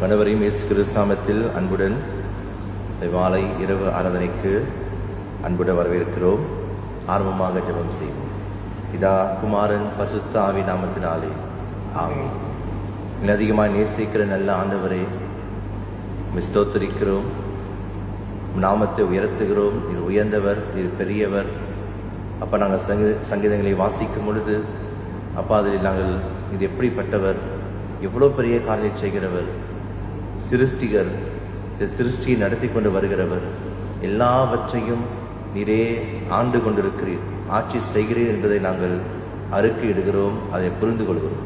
அனைவரையும் இயேசு கிறிஸ்து நாமத்தில் அன்புடன் மாலை இரவு ஆராதனைக்கு அன்புடன் வரவேற்கிறோம். ஆர்வமாக ஜெபம் செய்வோம். இதா குமாரன் பரிசுத்த ஆவி நாமத்தினாலே ஆமென். அதிகமாக நேசிக்கிற நல்ல ஆண்டவரே, ஸ்தோத்திரிக்கிறோம், நாமத்தை உயர்த்துகிறோம். இது உயர்ந்தவர், இது பெரியவர். அப்போ நாங்கள் சங்கீதங்களை வாசிக்கும் பொழுது அப்பா அதில் நாங்கள் இது எப்படிப்பட்டவர், எவ்வளோ பெரிய காரியத்தை செய்கிறவர், சிருஷ்டிகர், இந்த சிருஷ்டியை நடத்தி கொண்டு வருகிறவர், எல்லாவற்றையும் நீரே ஆண்டு கொண்டிருக்கிறீர், ஆட்சி செய்கிறீர் என்பதை நாங்கள் அறிக்கையிடுகிறோம், அதை புரிந்து கொள்கிறோம்.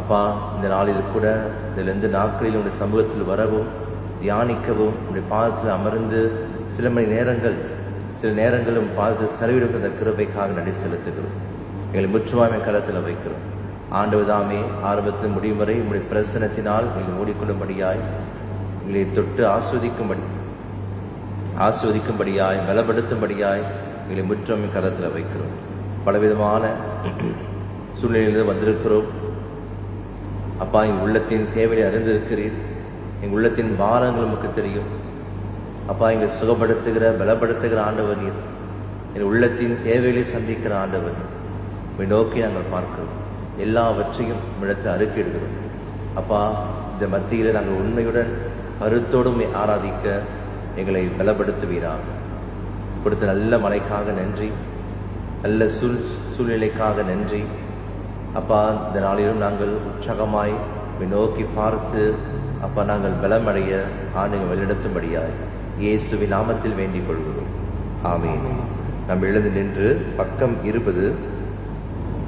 அப்பா, இந்த நாளில் கூட இதிலிருந்து நாட்களில் உடைய சமூகத்தில் வரவும் தியானிக்கவும் உடைய பாதத்தில் அமர்ந்து சில நேரங்களும் பாதத்தில் செலவிடுகிற அந்த கிருபைக்காக நடி செலுத்துகிறோம். எங்களை முற்றுமாமை கரத்தில் வைக்கிறோம். ஆண்டவதாமே ஆரம்பத்தில் முடியும் வரை உங்களுடைய பிரசனத்தினால் எங்களை மூடிக்கொள்ளும்படியாய், எங்களை தொட்டு ஆஸ்வதிக்கும்படியாய் பலப்படுத்தும்படியாய் எங்களை முற்றுமை கரத்தில் வைக்கிறோம். பலவிதமான சூழ்நிலையில் வந்திருக்கிறோம். அப்பா, எங்கள் உள்ளத்தின் தேவையை அறிந்திருக்கிறீர். எங்கள் உள்ளத்தின் பாரங்கள் நமக்கு தெரியும். அப்பா, எங்களை சுகப்படுத்துகிற பலப்படுத்துகிற ஆண்டவர் நீர். எங்கள் உள்ளத்தின் தேவைகளை சந்திக்கிற ஆண்டவர் நீ. நோக்கி நாங்கள் பார்க்கிறோம். எல்லாவற்றையும் இடத்தில் அறிக்கையிடுகிறோம். அப்பா, இந்த மத்தியில் நாங்கள் உண்மையுடன் கருத்தோடும் ஆராதிக்க எங்களை பலப்படுத்துவீராக. கொடுத்த நல்ல மழைக்காக நன்றி, நல்ல சூழ்நிலைக்காக நன்றி. அப்பா, இந்த நாளிலும் நாங்கள் உற்சாகமாய் நோக்கி பார்த்து அப்பா நாங்கள் பலமடைய ஆண்டுகள் வழிநடத்தும்படியாய் இயேசுவின் நாமத்தில் வேண்டிக் கொள்கிறோம். ஆமென். நாம் எழுந்து நின்று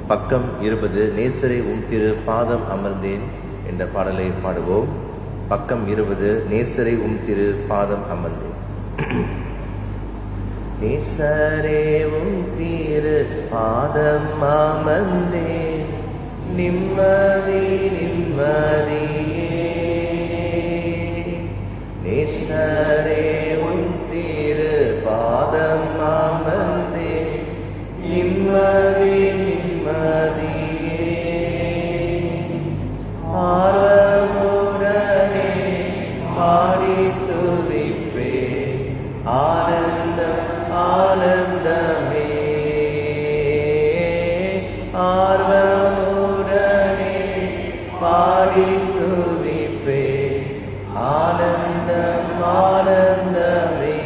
பக்கம் 20 நேசரே உம் திரு பாதம் அமர்ந்தேன் என்ற பாடலை பாடுவோம். பக்கம் 20 நேசரே உம் திரு பாதம் அமர்ந்தேன். நேசரே உம் திரு பாதம் அமர்ந்தேன், நிம்மதி நிம்மதியே. நேசரே உம் திரு பாதம் அமர்ந்தேன், நிம்மதி நிம்மதியே. ஆர்வமுடனே பாடி துதிப்பே, ஆனந்தம் ஆனந்தமே. ஆர்வமுடனே பாடி துதிப்பே, ஆனந்தம் ஆனந்தமே.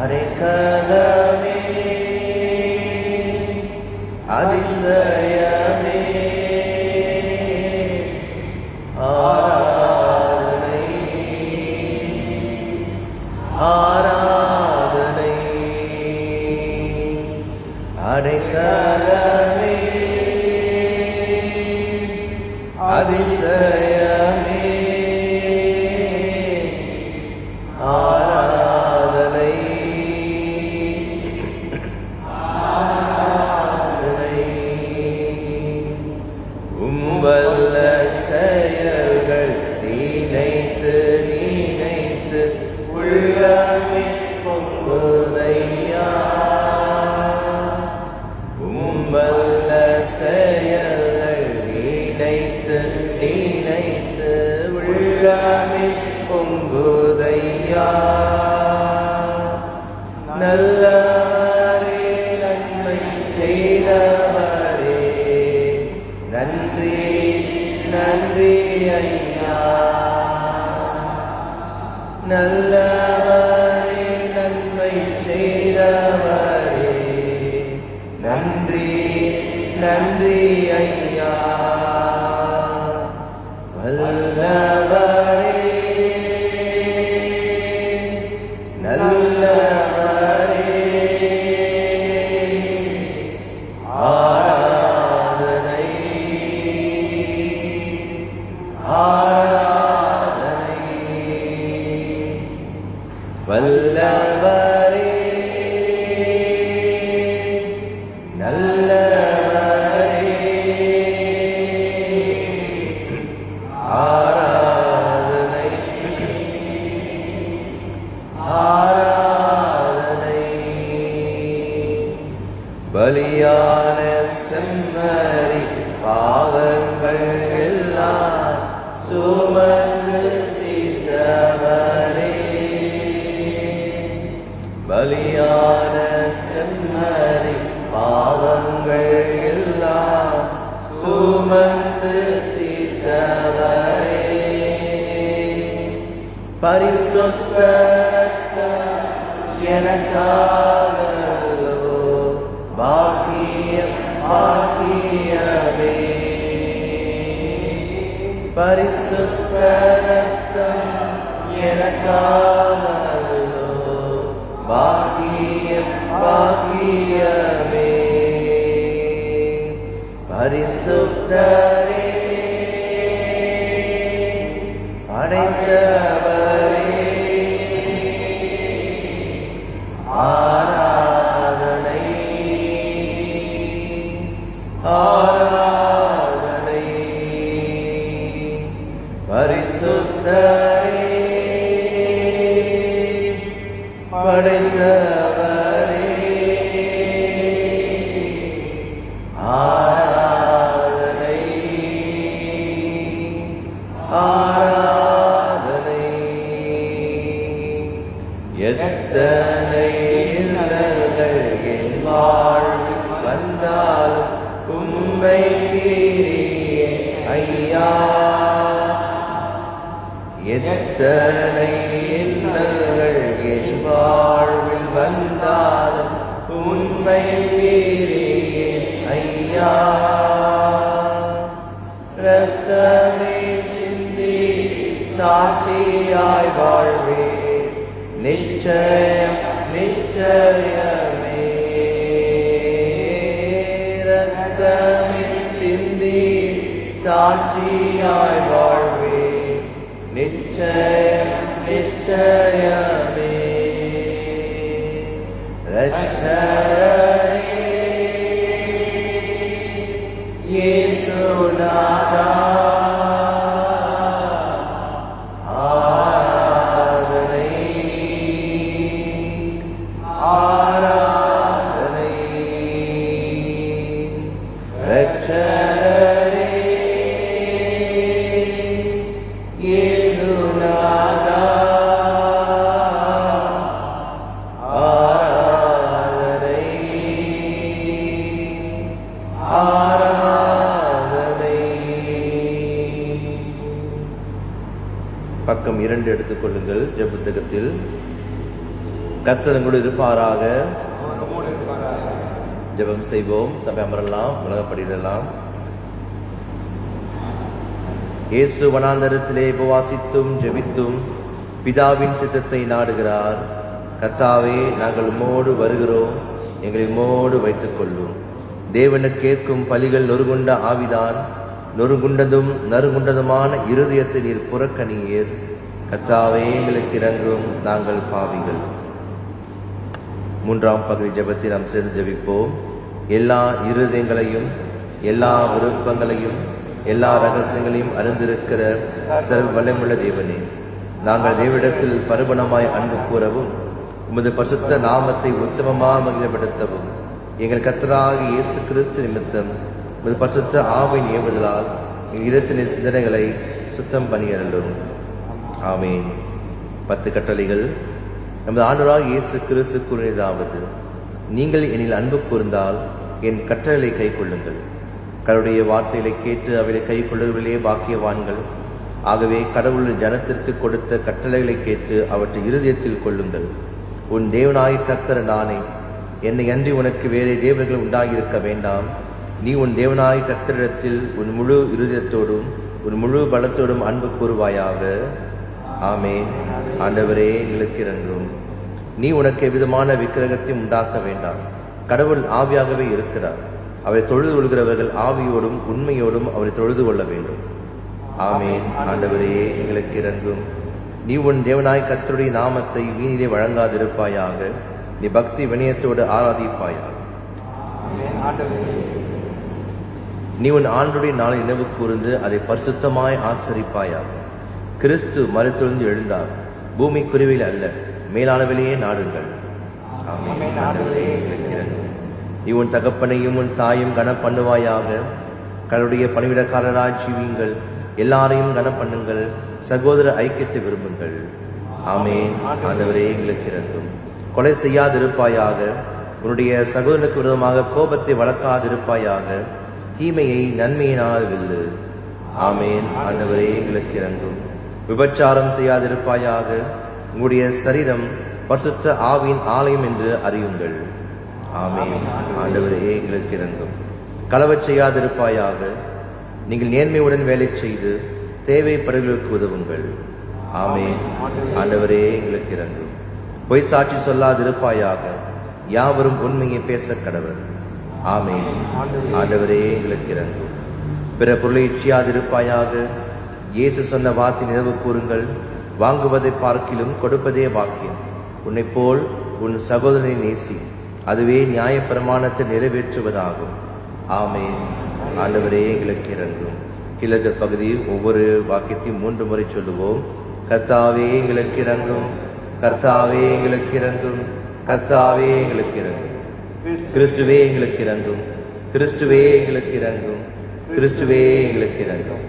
அடைக்கலமே அதிசயமே, ஆராதனை ஆராதனை. அடைக்கலமே அதிசயமே, ஆராதனை ஆராதனை. உம்வல்ல செயல்கள் நினைத்து நினைத்து உள்ளமே பொங்குதையா. உம்வல்ல செயல்கள் நினைத்து நினைத்து உள்ளமே பொங்குதையா. நல்லவரே நன்மை செய்தவரே, நன்றி நன்றி ஐயா. நல்லவரே நன்மை செய்தவரே, நன்றி நன்றி ஐயா. வல்லவரே நல்லவரே, ஆராதனை ஆராதனை. பலியான செம்மறி பாவங்கள் எல்லாம் சுமந்து தீர்த்தவரே, பரிசுத்த ரத்தம் எனக்காகவோ பாக்கியம் பாக்கியமே, பரிசுத்த ரத்தம் எனக்காகவோ பாக்கியம் பாக்கியமே, பரிசுத்தரே படைத்தவரே ஆராதனை ஆராதனை, பரிசுத்தரே படைத்தவரே ஆராதனை ஆராதனை. எத்தனை இல்லங்கள் என் வாழ்வில் வந்தாலும் உம்மை மீறியே ஐயா, எத்தனை இல்லங்கள் என் வாழ்வில் வந்தாலும் உம்மை மீறியே ஐயா, ரத்தமே சிந்தி சாட்சியாய் வாழ்வே நிச்சயம் நிச்சயமே, ரத்தமே சிந்தி சாட்சியாய் வாழ்வே நிச்சயம் நிச்சயமே, ரட்சகரே இயேசுநாதா ஆராதனை ஆராதனை, ரட்சகரே இயேசுநாதா ஆராதனை ஆராதனை. பக்கம் 2 எடுத்துக்கொள்ளுங்கள். ஜெபப்புத்தகத்தில் கர்த்தர் உங்களோடு இருப்பாராக. ஜெபம் செய்வோம். சபை அமரலாம், உலகப்படியிடலாம். இயேசு வனாந்தரத்திலே உபவாசித்தும் ஜெபித்தும் பிதாவின் சித்தத்தை நாடுகிறார். கர்த்தாவே, நாங்கள் உம்மோடு வருகிறோம், எங்களை உம்மோடு வைத்துக் கொள்ளும். தேவனுக்கு கேட்கும் பலிகள் நொறுகுண்ட ஆவிதான், நொறுகுண்டதும் நறுகுண்டதுமான இருதயத்தை நீர் புறக்கணியீர். கர்த்தாவே, எங்களுக்கு இறங்கும், நாங்கள் பாவிகள். 3ஆம் பகுதி ஜெபத்தை நாம் சேர்ந்து ஜெபிப்போம். எல்லா இருதயங்களையும் எல்லா விருப்பங்களையும் எல்லா ரகசியங்களையும் அறிந்திருக்கிற சர்வ வல்லமையுள்ள தேவனே, நாங்கள் தேவனிடத்தில் பரிபூரணமாய் அன்பு கூறவும் உமது பரிசுத்த நாமத்தை உத்தமமாக மகிமைப்படுத்தவும் எங்கள் கர்த்தராகிய இயேசு கிறிஸ்து நிமித்தம் உமது பரிசுத்த ஆவியின் ஏவுதலால் எங்கள் இதயத்தின் சிந்தனைகளை சுத்தம் பண்ணியருளும். ஆமீன். 10 கட்டளைகள். நமது ஆண்டவராகிய இயேசு கிறிஸ்து கூறியதாவது: நீங்கள் என்னில் அன்பு கூர்ந்தால் என் கட்டளைகளை கை கொள்ளுங்கள். கடவுளுடைய வார்த்தைகளை கேட்டு அவைகளை கை கொள்ளுவதிலே பாக்கியவான்கள். ஆகவே கடவுள் ஜனத்திற்கு கொடுத்த கட்டளைகளை கேட்டு அவற்றை இருதயத்தில் கொள்ளுங்கள். உன் தேவனாய் கர்த்தர் நானே, என்னை அன்றி உனக்கு வேறே தேவர்கள் உண்டாகியிருக்க வேண்டாம். நீ உன் தேவனாய் கர்த்தரிடத்தில் உன் முழு இருதயத்தோடும் உன் முழு பலத்தோடும் அன்பு கூறுவாயாக. ஆமேன். ஆண்டவரே, எங்களுக்கு இறங்கும். நீ உனக்கு எவ்விதமான விக்கிரகத்தையும் உண்டாக்க வேண்டாம். கடவுள் ஆவியாகவே இருக்கிறார். அவரை தொழுது கொள்கிறவர்கள் ஆவியோடும் உண்மையோடும் அவரை தொழுது கொள்ள வேண்டும். ஆமேன். ஆண்டவரே, எங்களுக்கு இறங்கும். நீ உன் தேவனாய் கர்த்தருடைய நாமத்தை வீணிலே வழங்காதிருப்பாயாக. நீ பக்தி வினயத்தோடு ஆராதிப்பாயாக. நீ உன் ஆண்டுடைய நாளை நினைவு கூர்ந்து அதை பரிசுத்தமாய் ஆசரிப்பாயாக. கிறிஸ்து மரித்தெழுந்து எழுந்தார். பூமி குருவில் அல்ல, மேலானவிலேயே நாடுங்கள். ஆமென். ஆண்டவரே, எங்களுக்கு இறங்கும். நீ உன் தகப்பனையும் உன் தாயும் கனம் பண்ணுவாயாக. கடவுளுடைய பணிவிடக்காரராய் ஜீவியுங்கள். எல்லாரையும் கனம் பண்ணுங்கள். சகோதர ஐக்கியத்தை விரும்புங்கள். ஆமேன். ஆண்டவரே, எங்களுக்கு இறங்கும். கொலை செய்யாதிருப்பாயாக. உன்னுடைய சகோதரனுக்கு விரோதமாக கோபத்தை வளர்க்காதிருப்பாயாக. தீமையை நன்மையினால் வெல்லு. ஆமேன். ஆண்டவரே எங்களுக்கு இரங்கும். விபச்சாரம் செய்யாதிருப்பாயாக. உங்களுடைய சரீரம் பரிசுத்த ஆவியின் ஆலயம் என்று அறியுங்கள். ஆமேன். ஆண்டவரே எங்களுக்கு இரங்கும். களவச் செய்யாதிருப்பாயாக. நீங்கள் நேர்மையுடன் வேலை செய்து தேவைப்படுகளுக்கு உதவுங்கள். ஆமேன். ஆண்டவரே எங்களுக்கு இரங்கும். பொய் சாட்சி சொல்லாதிருப்பாயாக. யாவரும் உண்மையை பேச கடவர். ஆமேன். ஆண்டவரே எங்களுக்கு இரங்கும். பிற பொருளை இச்சியாதிருப்பாயாக. இயேசு சொன்ன வார்த்தை நினைவு கூறுங்கள். வாங்குவதை பார்க்கிலும் கொடுப்பதே பாக்கியம். உன்னை போல் உன் சகோதரனை நேசி, அதுவே நியாய பிரமாணத்தை நிறைவேற்றுவதாகும். ஆமேன். ஆண்டவரே எங்களுக்கு இரங்கும். கிழக்கு பகுதியில் ஒவ்வொரு வாக்கியத்தையும் 3 முறை சொல்லுவோம். கர்த்தாவே எங்களுக்கு இரங்கும். கர்த்தாவே எங்களுக்கு இரங்கும். கர்த்தாவே எங்களுக்கு இரங்கும். கிறிஸ்துவே எங்களுக்கு இரங்கும். கிறிஸ்துவே எங்களுக்கு இரங்கும். கிறிஸ்துவே எங்களுக்கு இரங்கும்.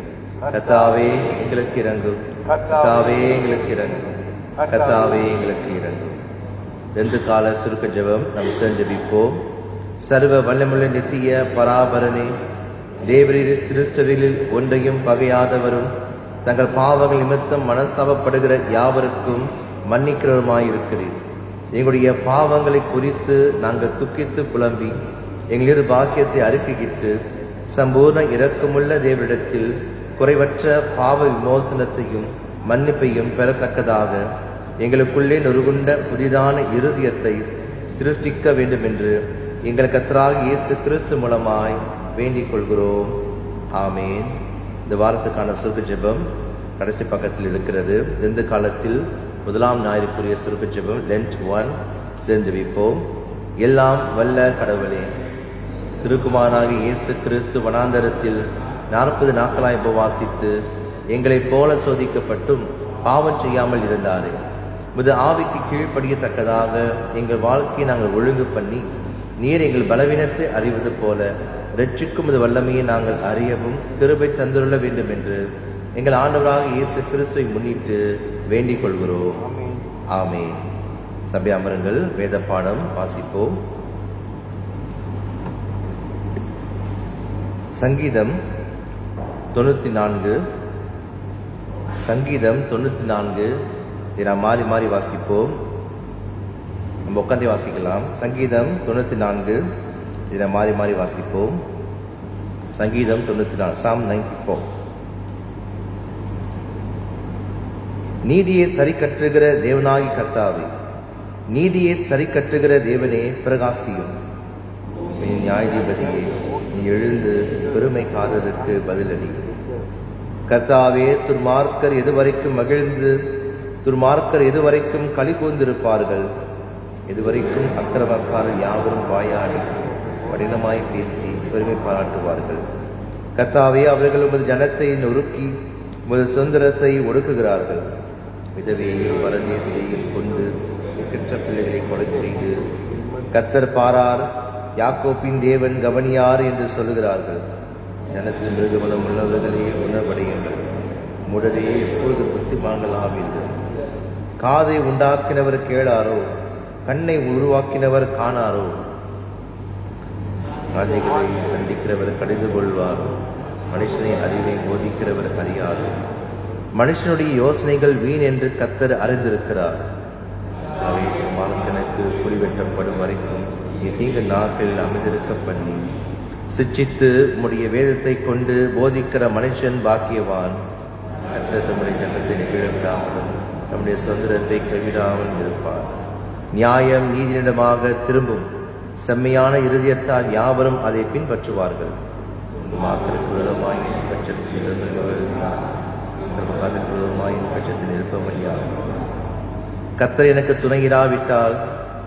கர்த்தாவே எங்களுக்கு இரங்கும். கர்த்தாவே எங்களுக்கு இரங்கும். கர்த்தாவே எங்களுக்கு இரங்கும். 2 கால சுருக்க ஜெபம் நாம் செஞ்சபிப்போம். சர்வ வல்லமுள்ள நித்திய பராபரனே, தேவரீர் கிறிஸ்துவில் ஒன்றையும் பகையாதவரும் தங்கள் பாவங்கள் நிமித்தம் மனஸ்தாபப்படுகிற யாவருக்கும் மன்னிக்கிறவருமாயிருக்கிறீர். எங்களுடைய பாவங்களை குறித்து நாங்கள் துக்கித்து புலம்பி எங்களிரு பாக்கியத்தை அறிக்கையிட்டு சம்பூர்ண இரக்கமுள்ள தேவரிடத்தில் குறைவற்ற பாவ விமோசனத்தையும் மன்னிப்பையும் பெறத்தக்கதாக எங்களுக்குள்ளே நொறுகுண்ட புதிதான இருதயத்தை சிருஷ்டிக்க வேண்டும் என்று எங்கள் கர்த்தராகிய இயேசு கிறிஸ்து மூலமாய் வேண்டிக் கொள்கிறோம். ஆமேன். இந்த வாரத்துக்கான சுருக்க ஜெபம் கடைசி பக்கத்தில் இருக்கிறது. இந்த காலத்தில் 1ஆம் ஞாயிற்றுக்குரிய சுருக்க ஜெபம் லென்ட் 1 செஞ்சபிப்போம். எல்லாம் வல்ல கடவுளே, திருக்குமாரனாகிய இயேசு கிறிஸ்து வனாந்தரத்தில் 40 நாட்களாய் உபவாசித்து எங்களைப் போல சோதிக்கப்பட்டும் பாவம் செய்யாமல் இருந்தாரே. உமது ஆவிக்கு கீழ்ப்படியத்தக்கதாக எங்கள் வாழ்க்கையை நாங்கள் ஒழுங்கு பண்ணி நீர் எங்கள் பலவீனத்தை அறிவது போல இரட்சிக்கும் உமது வல்லமையை நாங்கள் அறியவும் கிருபை தந்துள்ள வேண்டும் என்று எங்கள் ஆண்டவராக இயேசு கிறிஸ்துவை முன்னிட்டு வேண்டிக் கொள்கிறோம். ஆமென். சபை அமருங்கள். வேத பாடம் வாசிப்போம். சங்கீதம் 94. சங்கீதம் 94 இதை நாம் மாறி மாறி வாசிப்போம். நம்ம உட்காந்தே வாசிக்கலாம். சங்கீதம் 94 இதை மாறி மாறி வாசிப்போம். சங்கீதம் 94, Psalm 94. நீதியை சரி கட்டுகிற தேவனாகி கர்த்தாவே, நீதியை சரி கட்டுகிற தேவனே பிரகாசியும். நியாயாதிபதியே, நீ எழுந்து பெருமைக்காரருக்கு பதிலளி. கர்த்தாவே, துர்மார்க்கர் எதுவரைக்கும் மகிழ்ந்து துர்மார்க்கர் எதுவரைக்கும் களி கூர்ந்திருப்பார்கள்? எதுவரைக்கும் அக்கிரமக்காரர் யாவரும் வாயாடி கடினமாய் பேசி பெருமை பாராட்டுவார்கள்? கர்த்தாவே, அவர்கள் உமது ஜனத்தை நொறுக்கி உமது சுதந்திரத்தை ஒடுக்குகிறார்கள். விதவையையும் பரதேசியையும் கொண்டு கிட்ட பிள்ளைகளை கொலை செய்து கர்த்தர் பாரார், யாக்கோப்பின் தேவன் கவனியார் என்று சொல்லுகிறார்கள். ஜனத்தில் மிருகமனம் உள்ளவர்களே உணர்வடையுங்கள். முடரே எப்பொழுது புத்திமான்கள் ஆவீர்கள். காதை உண்டாக்கினவர் கேளாரோ? கண்ணை உருவாக்கினவர் காணாரோ? காதைகளை கண்டிக்கிறவர் கடிந்து கொள்வாரோ? மனுஷனை அறிவை போதிக்கிறவர் அறியாரோ? மனுஷனுடைய யோசனைகள் வீண் என்று கர்த்தர் அறிந்திருக்கிறார். அவை மார்க்கனுக்கு குறிவெட்டப்படும் வரைக்கும் தீங்கு நாட்களில் அமைந்திருக்க பண்ணி சிச்சித்து உம்முடைய வேதத்தை கொண்டு போதிக்கிற மனுஷன் பாக்கியவான். கர்த்தர் தம்முடைய ஜனத்தை நிகழவிடாமலும் தம்முடைய சுதந்திரத்தை கைவிடாமல் இருப்பார். நியாயம் நீதியிடமாக திரும்பும். செம்மையான இருதயத்தால் யாவரும் அதை பின்பற்றுவார்கள். மாக்களுக்கு விரோதமாய் பட்சத்தில் இருப்பவன் யார்? கர்த்தர் எனக்கு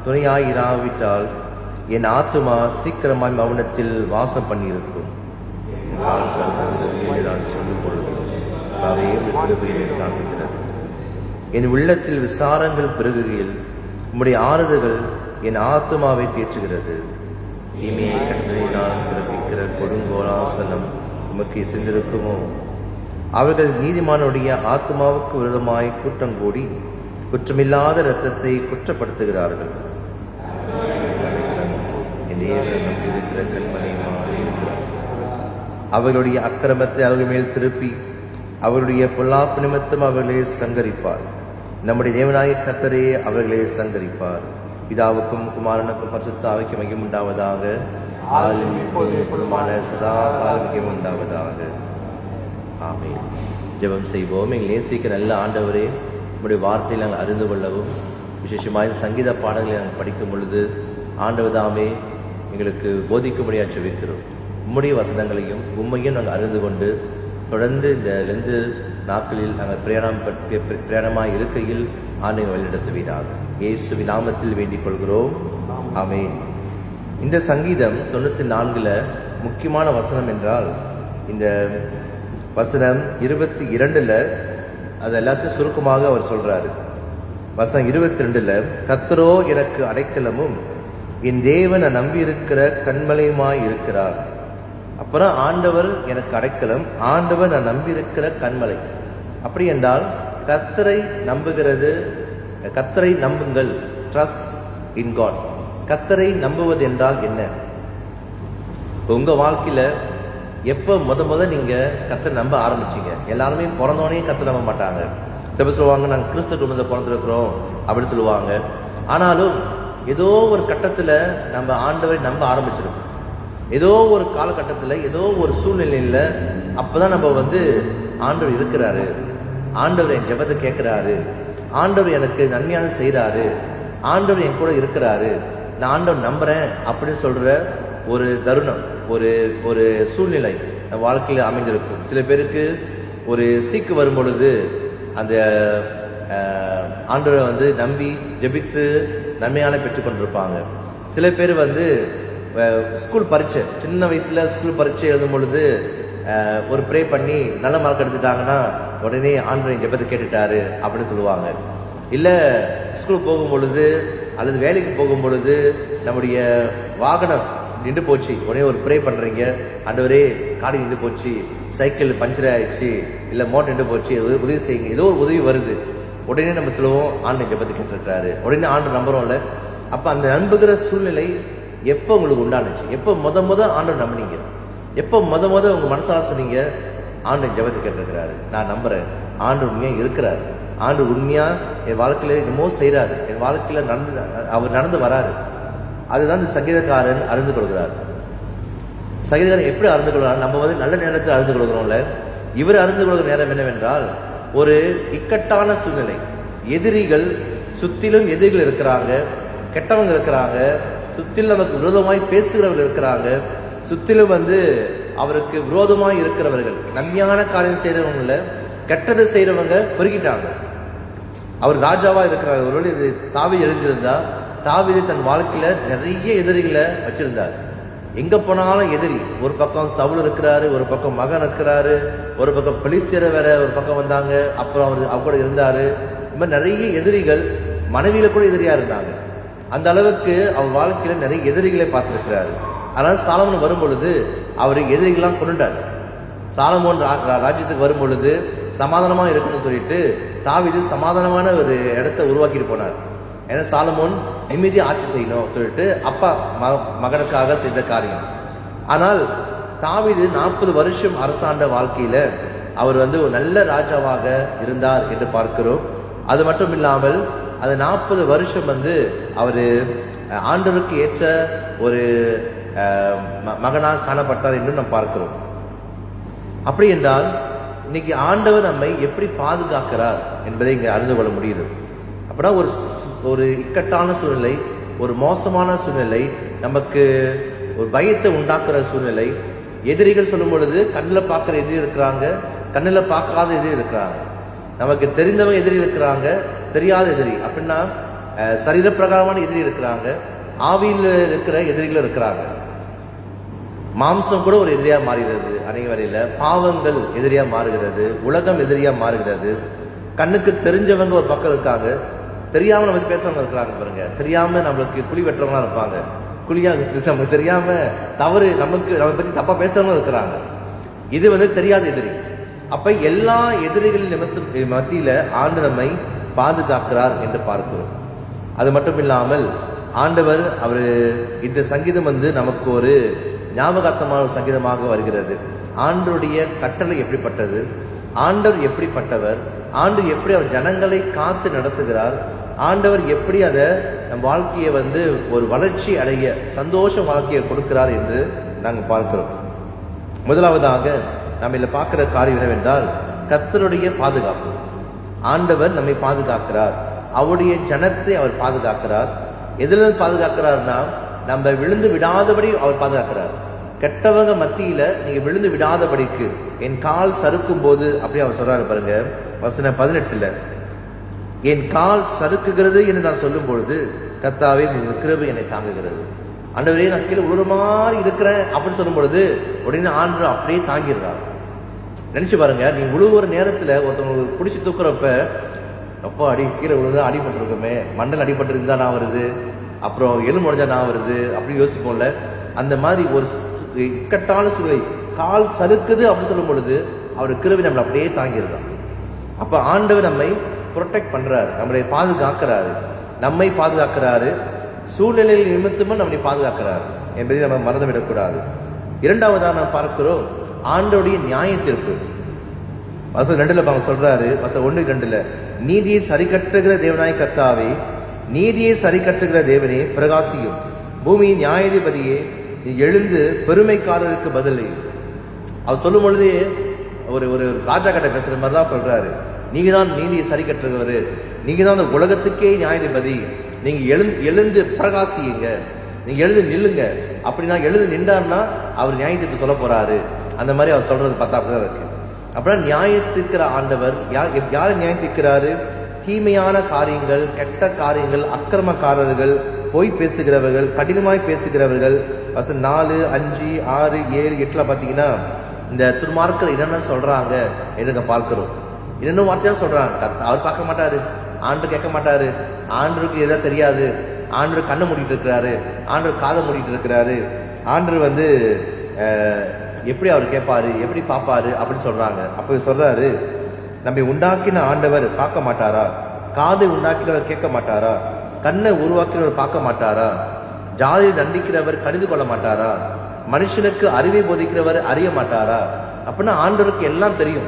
துணையாயிராவிட்டால் என் ஆத்துமா சீக்கிரமாய் மௌனத்தில் வாசம் பண்ணியிருக்கும். சொல்லும் பொழுது தாங்குகிறது. என் உள்ளத்தில் விசாரங்கள் பெருகுகையில் உம்முடைய ஆறுதல்கள் என் ஆத்துமாவை தேற்றுகிறது. தீமையை கற்றலினால் பிறப்பிக்கிற கொடுங்கோலாசனம் உமக்கு சிந்திருக்குமோ? அவர்கள் நீதிமானுடைய ஆத்மாவுக்கு விரோதமாய் கூட்டம் கூடி குற்றமில்லாத இரத்தத்தை குற்றப்படுத்துகிறார்கள். இருக்கிற கண்மணியுமாக இருக்கிறார். அவர்களுடைய அக்கிரமத்தை அவர்கள் மேல் திருப்பி அவருடைய பொல்லாப்பு நிமித்தம் அவர்களே சங்கரிப்பார். நம்முடைய தேவனாய கர்த்தரே அவர்களே சங்கரிப்பார். பிதாவுக்கும் குமாரனுக்கும் பரிசுத்த ஆவிக்கும் மகிமை உண்டாவதாக. சதா காலம் உண்டாவதாக. ஆமென். ஜெபம் செய்வோம். எங்கள் நேசிக்கிற நல்ல ஆண்டவரே, உங்களுடைய வார்த்தையை நாங்கள் அறிந்து கொள்ளவும், விசேஷமாக சங்கீத பாடல்களை நாங்கள் படிக்கும் பொழுது ஆண்டவர் தாமே எங்களுக்கு போதிக்கும்படியாக ஜெபிக்கிறோம். உம்முடைய வசனங்களையும் உண்மையும் நாங்கள் அறிந்து கொண்டு தொடர்ந்து இந்த லெந்து நாட்களில் நாங்கள் பிரயாணமாக இருக்கையில் ஆண்டை வழிநடத்துவீராக. இயேசுவின் நாமத்தில் வேண்டிக் கொள்கிறோம். ஆமென். இந்த சங்கீதம் 94 முக்கியமான வசனம் என்றால் இந்த வசனம் 22 அது எல்லாத்தையும் சுருக்கமாக அவர் சொல்றாரு. வசனம் 22 கர்த்தரோ எனக்கு அடைக்கலமும் என் தேவன் நான் நம்பியிருக்கிற கண்மலையுமாய் இருக்கிறார். அப்புறம் ஆண்டவர் எனக்கு அடைக்கலம், ஆண்டவர் நான் நம்பியிருக்கிற கண்மலை. அப்படி என்றால் கர்த்தரை நம்புகிறது, கர்த்தரை நம்புங்கள், ட்ரஸ்ட் இன் காட். கர்த்தரை நம்புவது என்றால் என்ன? உங்க வாழ்க்கையில எப்ப முத நீங்க கர்த்தரை நம்ப ஆரம்பிச்சீங்க? எல்லாருமே பிறந்தோடனே கர்த்தரை நம்ப மாட்டாங்க. சில சொல்லுவாங்க நாங்கள் கிறிஸ்துவ குடும்பத்தை பிறந்திருக்கிறோம் அப்படின்னு சொல்லுவாங்க. ஆனாலும் ஏதோ ஒரு கட்டத்துல நம்ம ஆண்டவரை நம்ப ஆரம்பிச்சிருக்கோம். ஏதோ ஒரு காலகட்டத்தில் ஏதோ ஒரு சூழ்நிலையில அப்பதான் நம்ம ஆண்டவர் இருக்கிறாரு, ஆண்டவர் என் ஜெபத்தை கேட்கிறாரு, ஆண்டவர் எனக்கு நன்மையான செய்யறாரு, ஆண்டவர் என் கூட இருக்கிறாரு, நான் ஆண்டவர் நம்புறேன் அப்படின்னு சொல்ற ஒரு தருணம், ஒரு ஒரு சூழ்நிலை நம்ம வாழ்க்கையில அமைந்திருக்கும். சில பேருக்கு ஒரு சீக்கு வரும் பொழுது அந்த ஆண்டவரை நம்பி ஜெபித்து நன்மையான பெற்றுக்கொண்டிருப்பாங்க. சில பேர் ஸ்கூல் பரீட்சை, சின்ன வயசுல ஸ்கூல் பரீட்சை எழுதும் பொழுது ஒரு ப்ரே பண்ணி நல்ல மார்க் எடுத்துட்டாங்கன்னா உடனே ஆண்டவரை ஜெபத்தை கேட்டுட்டாரு அப்படின்னு சொல்லுவாங்க. இல்ல ஸ்கூல் போகும் பொழுது அல்லது வேலைக்கு போகும் பொழுது நம்முடைய வாகனம் நின்று போச்சு, உடனே ஒரு ப்ரே பண்றீங்க, ஆண்டவரே காடி நின்று போச்சு, சைக்கிள் பஞ்சர் ஆயிடுச்சு, இல்ல மோட்டர் நின்று போச்சு, உதவி செய்யுங்க. ஏதோ ஒரு உதவி வருது, உடனே நம்ம சொல்லுவோம் ஆண்டவரை ஜெபத்தை கேட்டிருக்காரு, உடனே ஆண்டவர் நம்புறோம்ல. அப்ப அந்த நம்புகிற சூழ்நிலை எப்போ உங்களுக்கு உண்டானுச்சு? எப்போ முத ஆண்டவர் நம்பினீங்க? எப்போ முத உங்க மனசால சொன்னீங்க ஆண்டவர் ஜெபத்தை கேட்டிருக்கிறாரு, நான் நம்புறேன், ஆண்டவர் உண்மையா இருக்கிறாரு, ஆண்டவர் உண்மையா என் வாழ்க்கையில என்னமோ செய்யறாரு, என் வாழ்க்கையில அவர் நடந்து வராரு. அதுதான் இந்த சங்கீதக்காரன் அறிந்து கொள்கிறார். சங்கீதக்காரன் எப்படி அறிந்து கொள்கிறார்? நம்ம நல்ல நேரத்தில் அறிந்து கொள்கிறோம்ல. இவர் அறிந்து கொள்கிற நேரம் என்னவென்றால் ஒரு இக்கட்டான சூழ்நிலை, எதிரிகள் சுத்திலும் எதிரிகள் இருக்கிறாங்க, கெட்டவங்க இருக்கிறாங்க, சுத்திலும் நமக்கு விரோதமாய் பேசுகிறவர்கள் இருக்கிறாங்க, சுத்திலும் அவருக்கு விரோதமாய் இருக்கிறவர்கள், நன்மையான காரியம் செய்யறவங்கள கெட்டதை செய்யறவங்க பெருகிட்டாங்க. அவர் ராஜாவா இருக்கிறார். ஒருவேளை இது தாவீது எழுந்திருந்தா, தாவீது தன் வாழ்க்கையில நிறைய எதிரிகளை வச்சிருந்தார். எங்க போனாலும் எதிரி. ஒரு பக்கம் சவுல் இருக்கிறாரு, ஒரு பக்கம் மகன் இருக்கிறாரு, ஒரு பக்கம் பெலிஸ்தியர் வேற ஒரு பக்கம் வந்தாங்க, அப்புறம் அவர் கூட இருந்தாரு. இந்த மாதிரி நிறைய எதிரிகள், மனைவியில கூட எதிரியா இருந்தாங்க. அந்த அளவுக்கு அவர் வாழ்க்கையில நிறைய எதிரிகளை பார்த்திருக்கிறாரு. அதனால சாலமோன் வரும் பொழுது அவரு எதிரிகள்லாம் கொண்டுட்டார். சாலமோன் ராஜ்யத்துக்கு வரும் பொழுது சமாதானமா இருக்கணும்னு சொல்லிட்டு தாவீது சமாதானமான ஒரு இடத்தை உருவாக்கிட்டு போனார். ஏன்னா சாலமோன் நிம்மதியா ஆட்சி செய்யணும் சொல்லிட்டு அப்பா மகனுக்காக செய்த காரியம். ஆனால் தாவீது 40 வருஷம் அரசாண்ட வாழ்க்கையில அவர் ஒரு நல்ல ராஜாவாக இருந்தார் என்று பார்க்கிறோம். அது மட்டும் இல்லாமல் அது 40 வருஷம் அவரு ஆண்டவருக்கு ஏற்ற ஒரு மகனாக காணப்பட்டார் என்று நாம் பார்க்கிறோம். அப்படி என்றால் இன்னைக்கு ஆண்டவர் நம்மை எப்படி பாதுகாக்கிறார் என்பதை இங்க அறிந்து கொள்ள முடியுது. அப்படின்னா ஒரு இக்கட்டான சூழ்நிலை, ஒரு மோசமான சூழ்நிலை, நமக்கு ஒரு பயத்தை உண்டாக்குற சூழ்நிலை, எதிரிகள் சொல்லும் பொழுது கண்ணில் பார்க்கிற எதிரி இருக்கிறாங்க, கண்ணில் பார்க்காத எதிரி இருக்கிறாங்க, நமக்கு தெரிந்தவங்க எதிரி இருக்கிறாங்க, தெரியாத எதிரி. அப்படின்னா சரீர பிரகாரமான எதிரி இருக்கிறாங்க, ஆவியில் இருக்கிற எதிரிகள் இருக்கிறாங்க. மாம்சம் கூட ஒரு எதிரியா மாறுகிறது. அனைவரையில பாவங்கள் எதிரியா மாறுகிறது, உலகம் எதிரியா மாறுகிறது. கண்ணுக்கு தெரிஞ்சவங்க ஒரு பக்கம் இருக்காங்க, தெரியாம நம்ம பேசுறவங்க இருக்கிறாங்க பாருங்க. தெரியாம நம்மளுக்கு குழி வெட்டுறவங்களா இருப்பாங்க, குழியா நமக்கு தெரியாம தவறு நம்ம பத்தி தப்பா பேசுறவங்க இருக்கிறாங்க. இது தெரியாத எதிரி. அப்ப எல்லா எதிரிகளின் மத்தியில ஆண்டு நம்மை பாதுகாக்கிறார் என்று பார்க்கிறோம். அது மட்டும் இல்லாமல் ஆண்டவர் இந்த சங்கீதம் நமக்கு ஒரு ஞாபகார்த்தமான ஒரு சங்கீதமாக வருகிறது. ஆண்டவருடைய கட்டளை எப்படிப்பட்டது, ஆண்டவர் எப்படிப்பட்டவர், ஆண்டவர் எப்படி அவர் ஜனங்களை காத்து நடத்துகிறார், ஆண்டவர் எப்படி அதை நம் வாழ்க்கையை ஒரு வளர்ச்சி அடைய சந்தோஷ வாழ்க்கையை கொடுக்கிறார் என்று நாங்கள் பார்க்கிறோம். முதலாவதாக நம்ம இதில் பார்க்கிற காரியம் என்னவென்றால் கர்த்தருடைய பாதுகாப்பு. ஆண்டவர் நம்மை பாதுகாக்கிறார், அவருடைய ஜனத்தை அவர் பாதுகாக்கிறார். எதிலிருந்து பாதுகாக்கிறார்னா நம்ம விழுந்து விடாதபடி அவர் பாதுகாக்கிறார். கெட்டவங்க மத்தியில நீங்க விழுந்து விடாதபடிக்கு என் கால் சறுக்கும் போது அப்படி அவர் சொல்றாரு பாருங்க, வசனம் 18, என் கால் சறுக்குகிறது என்று நான் சொல்லும் பொழுது கர்த்தாவே உங்கள் கிருபை என்னை தாங்குகிறது. ஆண்டவரே நான் கீழே உழுற மாதிரி இருக்கிறேன் அப்படின்னு சொல்லும் பொழுது உடனே ஆண்டவர் அப்படியே தாங்கிடுறார். நினைச்சு பாருங்க, நீங்க உழுவுற நேரத்துல ஒருத்தவங்களுக்கு பிடிச்சி தூக்குறப்ப அப்பா கீழே விழுந்தா அடிபட்டிருக்கோமே, மண்டல் அடிபட்டிருந்தா நான் வருது, அப்புறம் எலும்பு உடைஞ்சா நான் வருது அப்படின்னு யோசிப்போம்ல. அந்த மாதிரி ஒரு இக்கட்டான சூழலை கால் சறுக்குது அப்படின்னு சொல்லும் பொழுது அவர் கிருபை நம்மளை அப்படியே தாங்கிடுறார். அப்ப ஆண்டவர் நம்மை ப்ரொடெக்ட் பண்றாரு, நம்மளை பாதுகாக்கிறாரு, நம்மை பாதுகாக்கிறாரு, சூழ்நிலையில் நிமித்தமும் நம்மை பாதுகாக்கிறாரு என்பதை நம்ம மறந்துவிடக்கூடாது. இரண்டாவதாக நாம் பார்க்கிறோம் ஆண்டோடைய நியாய தீர்ப்பு. வசனம் 2 சொல்றாரு, வசனம் 1-2, நீதியை சரி கட்டுகிற தேவனாய் கர்த்தாவே, நீதியை சரி கட்டுகிற தேவனே பிரகாசியும், பூமியின் நியாயாதிபதியே நீ எழுந்து பெருமைக்காரருக்கு பதிலை. அவர் சொல்லும் பொழுதே ஒரு ராஜா கிட்ட பேசுற மாதிரி தான் சொல்றாரு, நீங்க தான் நீதியை சரி கட்டுகிறவரு, நீங்க தான் அந்த உலகத்துக்கே நியாயாதிபதி, நீங்க எழுந்து பிரகாசியுங்க, நீங்க எழுந்து நில்லுங்க. அப்படின்னா எழுந்து நின்றார்னா அவர் நியாயத்துக்கு சொல்ல போறாரு. அந்த மாதிரி அவர் சொல்றது பார்த்தா அப்படிதான் இருக்கு. அப்புறம் நியாயத்திற்கிற ஆண்டவர் யாரை நியாயத்திருக்கிறாரு? தீமையான காரியங்கள், கெட்ட காரியங்கள், அக்கிரமக்காரர்கள், பொய் பேசுகிறவர்கள், கடினமாய் பேசுகிறவர்கள். வசனம் 4, 5, 6, 7, 8 பாத்தீங்கன்னா இந்த துன்மார்க்கர் என்னென்ன சொல்றாங்க என்று பார்க்கிறோம். இன்னும் வார்த்தையா சொல்றாங்க, அவர் பார்க்க மாட்டாரு, ஆண்டு கேட்க மாட்டாரு, ஆண்டருக்கு எதா தெரியாது, ஆண்டர் கண்ணை மூடிட்டு இருக்கிறாரு, ஆண்டர் காதை மூடிட்டு இருக்கிறாரு, ஆண்டர் எப்படி அவர் கேட்பாரு, எப்படி பார்ப்பாரு அப்படின்னு சொல்றாங்க. அப்ப சொல்றாரு, நம்மை உண்டாக்கின ஆண்டவர் பார்க்க மாட்டாரா? காதை உண்டாக்கினவர் கேட்க மாட்டாரா? கண்ணை உருவாக்கினவர் பார்க்க மாட்டாரா? ஜாதியை தண்டிக்கிறவர் கடிந்து கொள்ள மாட்டாரா? மனுஷனுக்கு அறிவை போதிக்கிறவர் அறிய மாட்டாரா? அப்படின்னா ஆண்டவருக்கு எல்லாம் தெரியும்.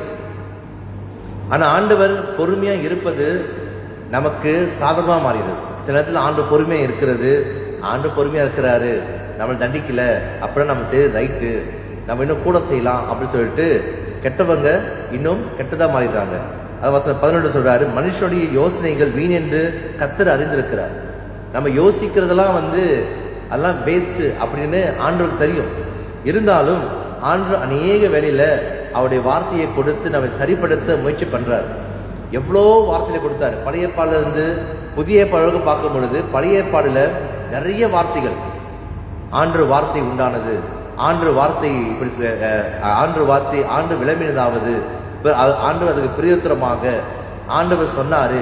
ஆனா ஆண்டவர் பொறுமையா இருப்பது நமக்கு சாதகமா மாறிடுது. சில நேரத்தில் ஆண்டு பொறுமையா இருக்கிறது, ஆண்டு பொறுமையா இருக்கிறாரு, நம்மளை தண்டிக்கல, அப்புறம் நம்ம செய்யறது ரைட்டு, நம்ம இன்னும் கூட செய்யலாம் அப்படின்னு சொல்லிட்டு கெட்டவங்க இன்னும் கெட்டதா மாறிடுறாங்க. அது வசனம் 11 சொல்றாரு, மனுஷனுடைய யோசனைகள் வீண் என்று கர்த்தர் அறிந்திருக்கிறார். நம்ம யோசிக்கிறதெல்லாம் அதெல்லாம் வேஸ்ட் அப்படின்னு ஆண்டவருக்கு தெரியும். இருந்தாலும் ஆண்டவர் அநேக வேளையில அவருடைய வார்த்தையை கொடுத்து நம்மை சரிப்படுத்த முயற்சி பண்றாரு. எவ்வளோ வார்த்தையை கொடுத்தாரு. பழைய ஏற்பாடுல இருந்து புதிய ஏற்பாடுக்கு பார்க்கும் பொழுது பழைய ஏற்பாடுல நிறைய வார்த்தைகள், ஆண்டு வார்த்தை உண்டானது, ஆண்டு வார்த்தை இப்படி, ஆண்டு வார்த்தை ஆண்டு விளம்பினதாவது, ஆண்டு அதுக்கு பிரியோத்தரமாக ஆண்டவர் சொன்னாரு,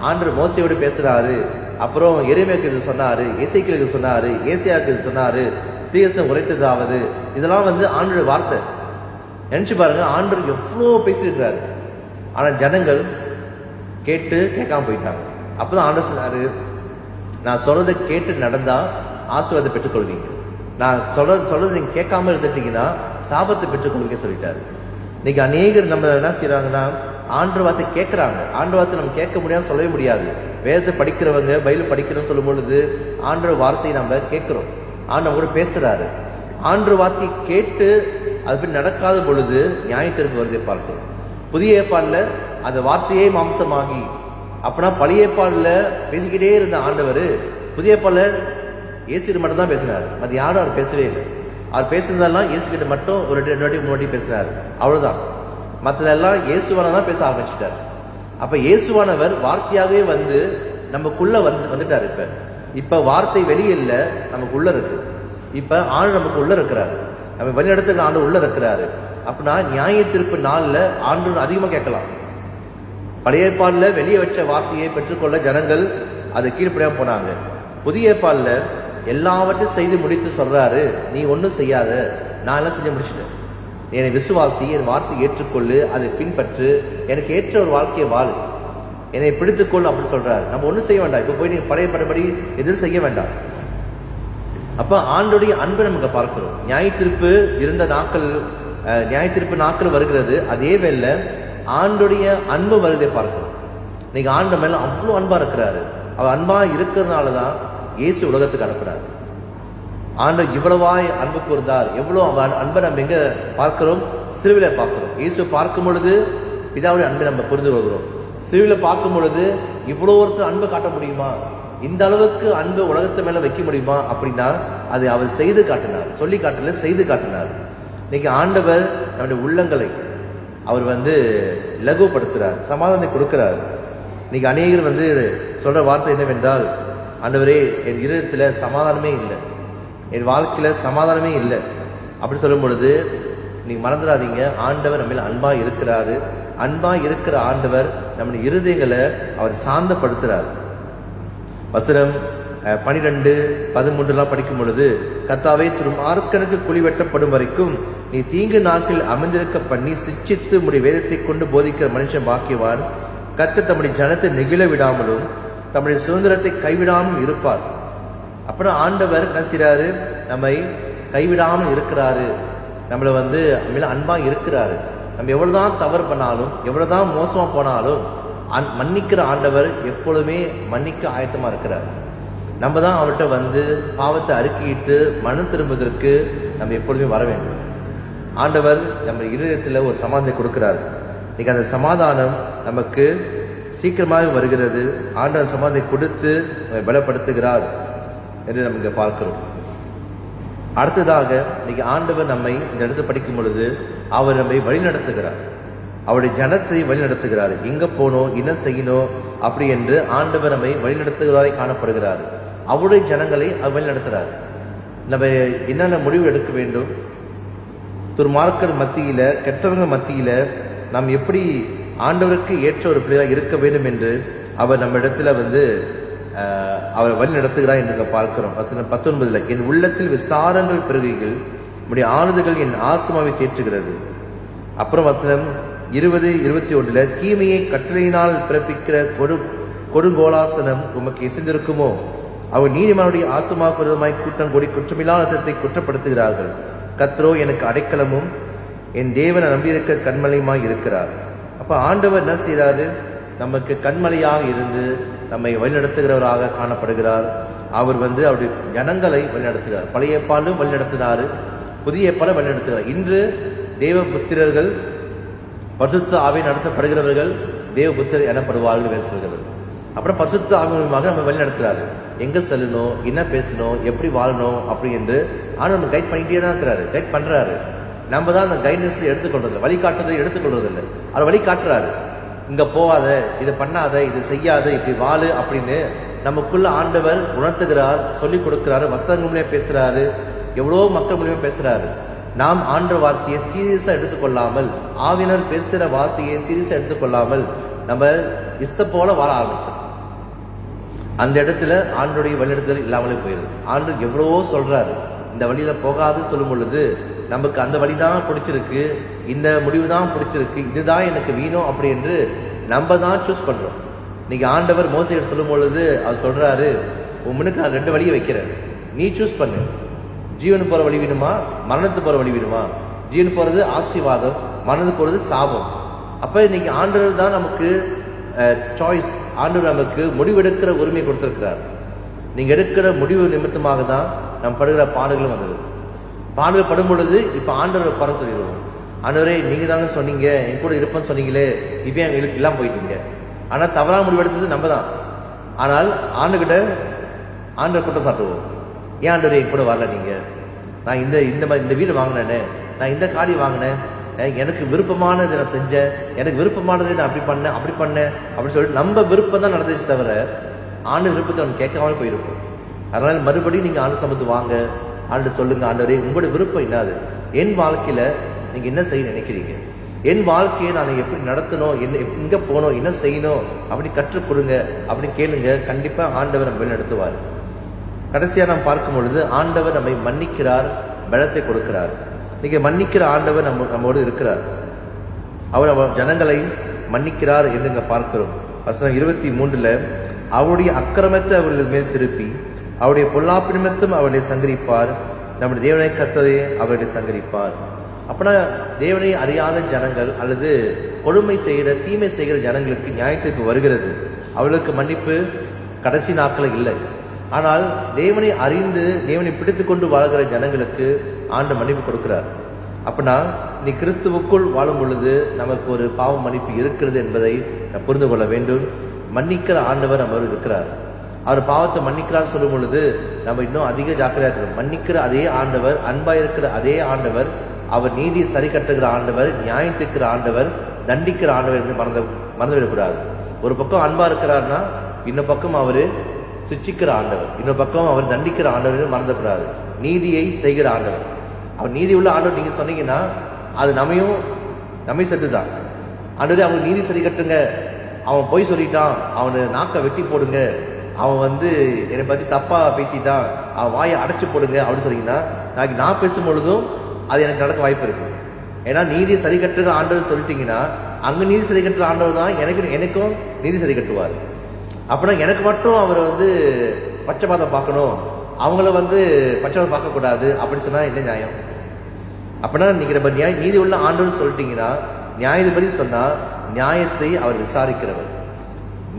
ஆண்டு மோசையோடு பேசுறாரு, அப்புறம் எரேமியாவுக்கு இது சொன்னாரு, எசேக்கியேலுக்கு சொன்னாரு, ஏசாயாவுக்கு இது சொன்னாரு, தீர்க்கதரிசனம் உரைத்ததாவது, இதெல்லாம் ஆண்டோட வார்த்தை. நினைச்சு பாருங்க, ஆண்டவர் எவ்வளோ பேசியிருக்கிறாரு. ஆனா ஜனங்கள் கேட்டு கேட்காம போயிட்டாங்க. அப்பதான் ஆண்டவர் சொன்னாரு, நான் சொல்றதை கேட்டு நடந்தா ஆசீர்வாதத்தை பெற்றுக்கொள்வீங்க, நான் சொல்றது நீங்க கேட்காம இருந்துட்டீங்கன்னா சாபத்தை பெற்றுக்கொள்வீங்க சொல்லிட்டாரு. இன்னைக்கு அநேகர் நம்ம என்ன செய்யறாங்கன்னா, ஆண்டு வார்த்தை கேட்கறாங்க, ஆண்டு வார்த்தை நம்ம கேட்க முடியாது, சொல்லவே முடியாது. வேதத்தை படிக்கிறவங்க பைபிள் படிக்கிறோம் சொல்லும் பொழுது ஆண்டு வார்த்தையை நம்ம கேட்கிறோம், ஆண்டு கூட பேசுறாரு. ஆண்டு வார்த்தை கேட்டு அது நடக்காத பொழுது நியாயத்திற்கு வருவதை பார்க்கிறோம். புதிய ஏற்பாடுல அந்த வார்த்தையே மாம்சமாகி, அப்படின்னா பழைய ஏற்பாடுல பேசிக்கிட்டே இருந்த ஆண்டவர் புதிய ஏற்பாடுல இயேசு மட்டும் தான் பேசினார், அது யாரும் அவர் பேசவே இல்லை. அவர் பேசுனதெல்லாம் இயேசு கிட்ட மட்டும் ஒரு 2 வாட்டி 3 வாட்டி பேசினார், அவ்வளவுதான். மற்றதெல்லாம் இயேசுவான தான் பேச ஆரம்பிச்சிட்டார். அப்ப இயேசுவானவர் வார்த்தையாகவே நமக்குள்ள வந்துட்டார். இப்ப வார்த்தை வெளியே இல்ல, நமக்குள்ள இருக்கு. இப்ப ஆண்டு நமக்கு உள்ள இருக்கிறாரு, நம்ம வழிநடத்துக்கு ஆண்டு உள்ள இருக்கிறாரு. அப்படின்னா நியாய தீர்ப்பு நாள்ல ஆண்டு அதிகமா கேட்கலாம். பழைய ஏற்பாடுல வெளியே வச்ச வார்த்தையை பெற்றுக்கொள்ள ஜனங்கள் அதை கீழ்ப்படியாம போனாங்க. புதிய ஏற்பாடுல எல்லாவற்றையும் செய்து முடித்து சொல்றாரு, நீ ஒன்னும் செய்யாத, நான் எல்லாம் செஞ்சு முடிச்சிட்டேன், என்னை விசுவாசி, என் வார்த்தை ஏற்றுக்கொள்ளு, அதை பின்பற்று, எனக்கு ஏற்ற ஒரு வாழ்க்கையை வாழு. என்னை பிடித்துக்கொள் அப்படின்னு சொல்றாரு. நம்ம ஒன்றும் செய்ய வேண்டாம், இப்போ போய் நீங்க பழைய படப்படி எதுவும் செய்ய வேண்டாம். அப்ப ஆண்டோடைய அன்பை நமக்கு பார்க்கிறோம். நியாயத்தீர்ப்பு இருந்த நாட்கள், நியாயத்தீர்ப்பு நாட்கள் வருகிறது, அதே வேளை ஆண்டுடைய அன்பு வருவதை பார்க்கிறோம். இன்னைக்கு ஆண்டு மேல அவ்வளவு அன்பா இருக்கிறாரு. அவர் அன்பா இருக்கிறதுனாலதான் இயேசு உலகத்துக்கு அனுப்புறாரு. ஆண்டு இவ்வளவாய் அன்பு கூர்ந்தார். எவ்வளவு அன்பை நம்ம எங்க பார்க்கிறோம்? சிலுவையில பார்க்கிறோம். இயேசு பார்க்கும் பொழுது பிதாவுடைய அன்பை நம்ம புரிந்து கொள்கிறோம். சிலுவையில பார்க்கும் பொழுது இவ்வளவு ஒருத்தர் அன்பு காட்ட முடியுமா, இந்த அளவுக்கு அன்பு உலகத்து மேல வைக்க முடியுமா அப்படின்னா அது அவர் செய்து காட்டினார். சொல்லி காட்டல, செய்து காட்டினார். இன்னைக்கு ஆண்டவர் நம்முடைய உள்ளங்களை அவர் லகுப்படுத்துறார், சமாதானத்தை கொடுக்கிறார். இன்னைக்கு அநேகர் சொல்ற வார்த்தை என்னவென்றால், ஆண்டவரே என் இருதயத்துல சமாதானமே இல்லை, என் வாழ்க்கையில சமாதானமே இல்லை அப்படி சொல்லும் பொழுது நீங்க மறந்துடாதீங்க, ஆண்டவர் நம்ம மேல அன்பா இருக்கிறாரு. அன்பா இருக்கிற ஆண்டவர் நம்முடைய இருதயங்களை அவர் சாந்தப்படுத்துறார். வசனம் 12-13 படிக்கும் பொழுது, கர்த்தாவே துன்மார்க்கனுக்கு குழி வெட்டப்படும் வரைக்கும் நீ தீங்கு நாட்களில் அமர்ந்திருக்க பண்ணி சிட்சித்து உம்முடைய வேதத்தை கொண்டு போதிக்கிற மனுஷன் பாக்கியவான். கர்த்தர் தம்முடைய ஜனத்தை நெகிழ விடாமலும் தம்முடைய சுதந்திரத்தை கைவிடாமல் இருப்பார். அப்புறம் ஆண்டவர் என்ன செய்றாரு? நம்மை கைவிடாமல் இருக்கிறாரு. நம்மளை நம்மள அன்பா இருக்கிறாரு. நம்ம எவ்வளவுதான் தவறு பண்ணாலும், எவ்வளவுதான் மோசமா போனாலும் மன்னிக்கிற ஆண்டவர் எப்பொழுதுமே மன்னிக்க ஆயத்தமா இருக்கிறார். நம்ம தான் அவர்கிட்ட பாவத்தை அறிக்கையிட்டு மனம் திரும்புவதற்கு நம்ம எப்பொழுதுமே வர வேண்டும். ஆண்டவர் நம்ம இருதயத்துல ஒரு சமாதானத்தை கொடுக்கிறார். இன்னைக்கு அந்த சமாதானம் நமக்கு சீக்கிரமாக வருகிறது. ஆண்டவர் சமாதானத்தை கொடுத்து பலப்படுத்துகிறார் என்று நம்ம இங்க பார்க்கிறோம். அடுத்ததாக இன்னைக்கு ஆண்டவர் நம்மை இந்த இடத்துல படிக்கும் பொழுது அவர் நம்மை வழிநடத்துகிறார். அவருடைய ஜனத்தை வழிநடத்துகிறார். எங்க போனோம், என்ன செய்யணும் அப்படி என்று ஆண்டவர் நம்மை வழிநடத்துகிறாரை காணப்படுகிறார். அவருடைய ஜனங்களை அவர் வழிநடத்துகிறார். நம்ம என்னென்ன முடிவு எடுக்க வேண்டும், துன்மார்க்கர் மத்தியில, கெட்டவங்க மத்தியில நாம் எப்படி ஆண்டவருக்கு ஏற்ற ஒரு பிள்ளையாக இருக்க வேண்டும் என்று அவர் நம்ம இடத்துல அவர் வழி நடத்துகிறார் என்று பார்க்கிறோம். வசனம் 19, என் உள்ளத்தில் விசாரங்கள் பெருகைகள், உம்முடைய ஆறுதல்கள் என் ஆத்மாவை தேற்றுகிறது. அப்புறம் வசனம் 20-21, தீமையை கட்டளையினால் பிறப்பிக்கிற கொடுங்கோலாசனம் உமக்கு இசைந்திருக்குமோ? அவர் நீதிமானுடைய ஆத்மா விரோதமாய் கூட்டம் கூடி குற்றமில்லாதத்தை குற்றப்படுத்துகிறார்கள். கர்த்தரோ எனக்கு அடைக்கலமும் என் தேவனை நம்பியிருக்க கண்மலையுமாய் இருக்கிறார். அப்ப ஆண்டவர் என்ன செய்யறாரு? நமக்கு கண்மலையாக இருந்து நம்மை வழிநடத்துகிறவராக காணப்படுகிறார். அவர் அவருடைய ஜனங்களை வழிநடத்துகிறார். பழைய ஏற்பாடும் வழிநடத்தினாரு, புதிய ஏற்பாடு வழிநடத்துகிறார். இன்று தேவ புத்திரர்கள், பரிசுத்த ஆவியால் நடத்தப்படுகிறவர்கள் தேவபுத்திரர் எனப்படுவார்கள் என்று சொல்கிறது. அப்புறம் பரிசுத்த ஆவி மூலமாக நம்ம வழி நடத்துறாரு. எங்க செல்லணும், என்ன பேசணும், எப்படி வாழணும் அப்படி என்று ஆனால் நம்ம கைட் பண்ணிட்டே தான் இருக்கிறாரு, கைட் பண்றாரு. நம்ம தான் அந்த கைட்னஸ் எடுத்துக்கொள்றது, வழிகாட்டுறதை எடுத்துக்கொள்றது இல்லை. அவர் வழி காட்டுறாரு. இங்க போகாத, இதை பண்ணாத, இது செய்யாத, இப்படி வாழு அப்படின்னு நமக்குள்ள ஆண்டவர் உணர்த்துகிறார், சொல்லிக் கொடுக்கிறாரு. வசனங்கள் மூலியமா பேசுறாரு, எவ்வளவோ மக்கள் மூலியமா பேசுறாரு. நாம் ஆண்ட வார்த்தையை சீரியஸா எடுத்துக்கொள்ளாமல், ஆவினர் பேசுகிற வார்த்தையை சீரியஸா எடுத்துக்கொள்ளாமல் நம்ம இஷ்ட போல வாழ ஆரம்பிச்சோம். அந்த இடத்துல ஆண்டுடைய வழிநடத்தல் இல்லாமலே போயிடுது. ஆண்டு எவ்வளவோ சொல்றாரு, இந்த வழியில போகாது சொல்லும் பொழுது நமக்கு அந்த வழிதான் பிடிச்சிருக்கு, இந்த முடிவு தான் பிடிச்சிருக்கு, இதுதான் எனக்கு வீணும் அப்படி என்று நம்ம தான் சூஸ் பண்றோம். இன்னைக்கு ஆண்டவர் மோசேயை சொல்லும் பொழுது அவர் சொல்றாரு, உன் முன்னுக்கு நான் 2 வழியை வைக்கிறேன், நீ சூஸ் பண்ணு. ஜீவனு போற வழி வேணுமா, மரணத்து போற வழி வேணுமா? ஜீவன் போறது ஆசீர்வாதம், மரணத்து போறது சாபம். அப்ப இன்னைக்கு ஆண்டவர் தான் நமக்கு சாய்ஸ், ஆண்டவர் நமக்கு முடிவெடுக்கிற உரிமை கொடுத்திருக்கிறார். நீங்க எடுக்கிற முடிவு நிமித்தமாக தான் நம்ம படுகிற பாடுகளும் வந்தது. பாடுகள் படும் பொழுது இப்ப ஆண்டவர் குறை சொல்லிடுவோம். ஆண்டவரே நீங்க தானே சொன்னீங்க, என் கூட இருப்பேன்னு சொன்னீங்களே, இப்ப எங்களுக்கு எல்லாம் போயிட்டீங்க. ஆனா தவறான முடிவெடுத்தது நம்ம தான். ஆனால் ஆண்டுகிட்ட ஆண்டவர் குற்றம் சாட்டுவோம். ஏன் ஆண்டவரே என் கூட வரல, நீங்க நான் இந்த வீடு வாங்கினேனே, நான் இந்த காடி வாங்கினேன், எனக்கு விருப்பமானதை நான் செஞ்சேன், எனக்கு விருப்பமானதை நான் அப்படி பண்ணேன் அப்படின்னு சொல்லிட்டு நம்ம விருப்பம் தான் நடந்துச்சு தவிர ஆண்டு விருப்பத்தை அவன் கேட்காம போயிருப்போம். அதனால மறுபடியும் நீங்க ஆண்டு சமத்து வாங்க, ஆண்டு சொல்லுங்க, ஆண்டவரே உங்களுடைய விருப்பம் என்னது, என் வாழ்க்கையில நீங்க என்ன செய்ய நினைக்கிறீங்க, என் வாழ்க்கையை நான் எப்படி நடத்தணும், என்ன எங்க போகணும், என்ன செய்யணும் அப்படி கற்றுக் கொடுங்க அப்படி கேளுங்க. கண்டிப்பா ஆண்டவர் நம்ம நடத்துவார். கடைசியா நாம் பார்க்கும் பொழுது ஆண்டவர் நம்மை மன்னிக்கிறார், பலத்தை கொடுக்கிறார். இன்னைக்கு மன்னிக்கிற ஆண்டவர் நம்மோடு இருக்கிறார். அவர் ஜனங்களை மன்னிக்கிறார் என்று பார்க்கிறோம். வசனம் 23 அவருடைய அக்கிரமத்தை அவர்கள் மேல் திருப்பி அவருடைய பொல்லாப்பு நிமித்தம் அவர்களை சங்கரிப்பார். நம்முடைய தேவனை கர்த்தரே அவர்களை சங்கரிப்பார். அப்படின்னா தேவனை அறியாத ஜனங்கள் அல்லது கொடுமை செய்கிற தீமை செய்கிற ஜனங்களுக்கு நியாயத்தீர்ப்பு வருகிறது. அவர்களுக்கு மன்னிப்பு கடைசி நாட்கள் இல்லை. ஆனால் தேவனை அறிந்து தேவனை பிடித்து கொண்டு வாழ்கிற ஜனங்களுக்கு ஆண்டு மன்னிப்பு கொடுக்கிறார். அப்படின்னா நீ கிறிஸ்துவுக்குள் வாழும் பொழுது நமக்கு ஒரு பாவ மன்னிப்பு இருக்கிறது என்பதை புரிந்து கொள்ள வேண்டும். மன்னிக்கிற ஆண்டவர் நம்ம இருக்கிறார். அவர் பாவத்தை மன்னிக்கிறார் சொல்லும் பொழுது நம்ம இன்னும் அதிக ஜாக்கிரதையா இருக்கிறோம். மன்னிக்கிற அதே ஆண்டவர், அன்பா இருக்கிற அதே ஆண்டவர், அவர் நீதியை சரி கட்டுகிற ஆண்டவர், நியாயம் தீர்க்கிற ஆண்டவர், தண்டிக்கிற ஆண்டவர் என்று மறந்துவிடக்கூடாது. ஒரு பக்கம் அன்பா இருக்கிறார்னா இன்னொரு பக்கம் அவரு சிச்சிக்கிற ஆண்டவர், இன்னொரு பக்கம் அவர் தண்டிக்கிற ஆண்டவர் மறந்துக்கூடாது. நீதியை செய்கிற ஆண்டவர், அவர் நீதி உள்ள ஆண்டவர் நீங்க சொன்னீங்கன்னா அது நம்மை சத்துதான். ஆண்டவரே அவனுக்கு நீதி சரி கட்டுங்க, அவன் பொய் சொல்லிட்டான், அவனு நாக்கை வெட்டி போடுங்க, அவன் என்னை பத்தி தப்பா பேசிட்டான், அவன் வாயை அடைச்சு போடுங்க அப்படின்னு சொன்னீங்கன்னா நாளைக்கு நான் பேசும் பொழுதும் அது எனக்கு நடக்க வாய்ப்பு இருக்கு. ஏன்னா நீதி சரி கட்டுற ஆண்டவர் சொல்லிட்டீங்கன்னா அங்க நீதி சரி கட்டுற ஆண்டவர் தான் எனக்கும் நீதி சரி கட்டுவார். அப்படின்னா எனக்கு மட்டும் அவர் பட்சபாதம் பார்க்கணும், அவங்கள பட்சபாதம் பார்க்க கூடாது அப்படின்னு சொன்னா என்ன நியாயம்? அப்படின்னா நீங்க நம்ம நீதி உள்ள ஆண்டவர் சொல்லிட்டீங்கன்னா நியாயபதி சொன்னா நியாயத்தை அவர் விசாரிக்கிறவர்,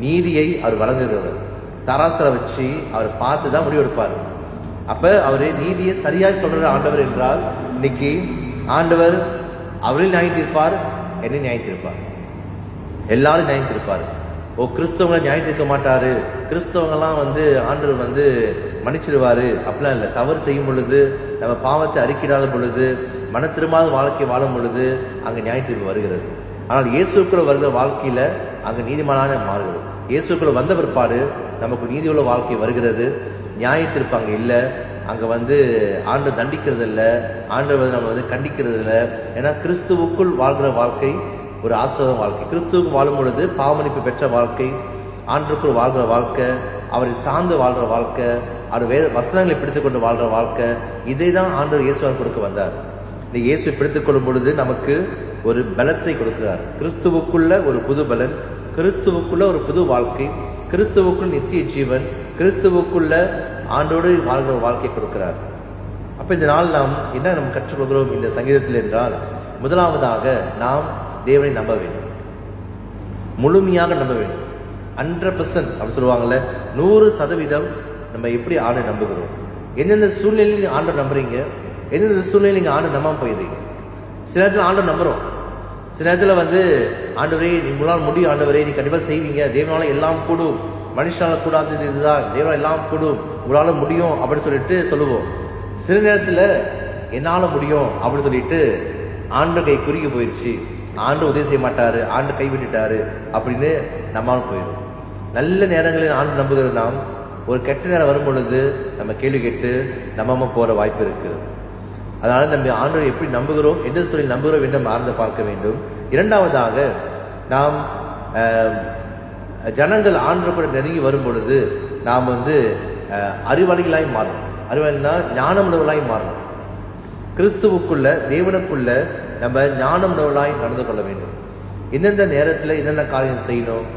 நீதியை அவர் வழங்குகிறவர், தராசரை வச்சு அவர் பார்த்து தான் முடிவெடுப்பார். அப்ப அவரு நீதியை சரியாய் சொல்ற ஆண்டவர் என்றால் இன்னைக்கு ஆண்டவர் அவரில் நியாயத்திருப்பார், என்னை நியாயத்திருப்பார், எல்லாரும் நியாயத்திருப்பார். கிறிஸ்தவங்களை நியாயத்திருக்க மாட்டாரு, கிறிஸ்தவங்கெல்லாம் ஆண்டவர் மன்னிச்சிடுவாரு அப்படிலாம் இல்லை. தவறு செய்யும் பொழுது, நம்ம பாவத்தை அறிக்கிடாத பொழுது, மன திரும்பாத வாழ்க்கை வாழும் பொழுது அங்க நியாயத்திற்கு வருகிறது. ஆனால் இயேசுக்குள்ள வருகிற வாழ்க்கையில அங்க நீதிமானான மாறுகிறது. இயேசுக்குள்ள வந்த பிற்பாடு நமக்கு நீதியுள்ள வாழ்க்கை வருகிறது. நியாயத்திற்கு அங்க இல்லை, அங்க ஆண்டு தண்டிக்கிறது இல்லை, ஆண்டு நம்ம கண்டிக்கிறது இல்லை. ஏன்னா கிறிஸ்துவுக்குள் வாழ்கிற வாழ்க்கை ஒரு ஆசீர்வாத வாழ்க்கை. கிறிஸ்துவுக்கு வாழும் பொழுது பாவமன்னிப்பு பெற்ற வாழ்க்கை, ஆண்டுக்குள் வாழ்கிற வாழ்க்கை, அவரை சார்ந்து வாழ்ற வாழ்க்கை, அவர் வேத வசனங்களை பிடித்துக் கொண்டு வாழ்ற வாழ்க்கை, இதை தான் ஆண்டவர் இயேசுவான் கொடுக்க வந்தார். இந்த இயேசு பிடித்துக் கொள்ளும் பொழுது நமக்கு ஒரு பலத்தை கொடுக்கிறார். கிறிஸ்துவுக்குள்ள ஒரு புது பலன், கிறிஸ்துவுக்குள்ள ஒரு புது வாழ்க்கை, கிறிஸ்துவுக்குள் நித்திய ஜீவன், கிறிஸ்துவுக்குள்ள ஆண்டோடு வாழ்கிற வாழ்க்கை கொடுக்கிறார். அப்ப இந்த நாள் நாம் என்ன நம்ம கற்றுக்கொள்கிறோம் இந்த சங்கீதத்தில் என்றால், முதலாவதாக நாம் தேவனை நம்ப வேண்டும், முழுமையாக நம்ப வேண்டும். 100% அப்படி சொல்லுவாங்கல்ல, 100% நம்ம எப்படி ஆண்டை நம்புகிறோம்? எந்தெந்த சூழ்நிலையில் ஆண்டை நம்புறீங்க, எந்தெந்த சூழ்நிலையில் நீங்க ஆண்டை நம்பாம போயிடுறீங்க? சில நேரத்தில் ஆண்டை நம்புறோம், சில நேரத்தில் ஆண்டவரே உங்களால் முடியும், ஆண்டவரே நீ கண்டிப்பா செய்வீங்க, தேவனால எல்லாம் கூடும், மனுஷனால கூடாது இதுதான், தேவனால எல்லாம் கூடும், உங்களால முடியும் அப்படின்னு சொல்லிட்டு சொல்லுவோம். சில நேரத்தில் என்னால முடியும் அப்படின்னு சொல்லிட்டு ஆண்டு கை குறுகி போயிடுச்சு, ஆண்டு உதவி செய்ய மாட்டாரு, ஆண்டு கைவிட்டுட்டாரு அப்படின்னு நம்மால் போயிடும். நல்ல நேரங்களில் ஆண்டு நம்புகிற நாம் ஒரு கெட்ட நேரம் வரும் பொழுது நம்ம கேள்வி கேட்டு நம்பாம போற வாய்ப்பு இருக்கு. அதனால நம்ம ஆண்டவரை எப்படி நம்புகிறோம், எந்த சூழலில் நம்புகிறோம் என்று ஆழ்ந்து பார்க்க வேண்டும். இரண்டாவதாக நாம் ஜனங்கள் ஆண்டு கூட நெருங்கி வரும் பொழுது நாம் அறிவாளிகளாய் மாறணும். அறிவாளினா ஞானமுள்ளவர்களாய் மாறணும். கிறிஸ்துவுக்குள்ள தேவனுக்குள்ள நம்ம ஞானமுள்ளவர்களாய் நடந்து கொள்ள வேண்டும். எந்தெந்த நேரத்தில் என்னென்ன காரியம் செய்யணும்,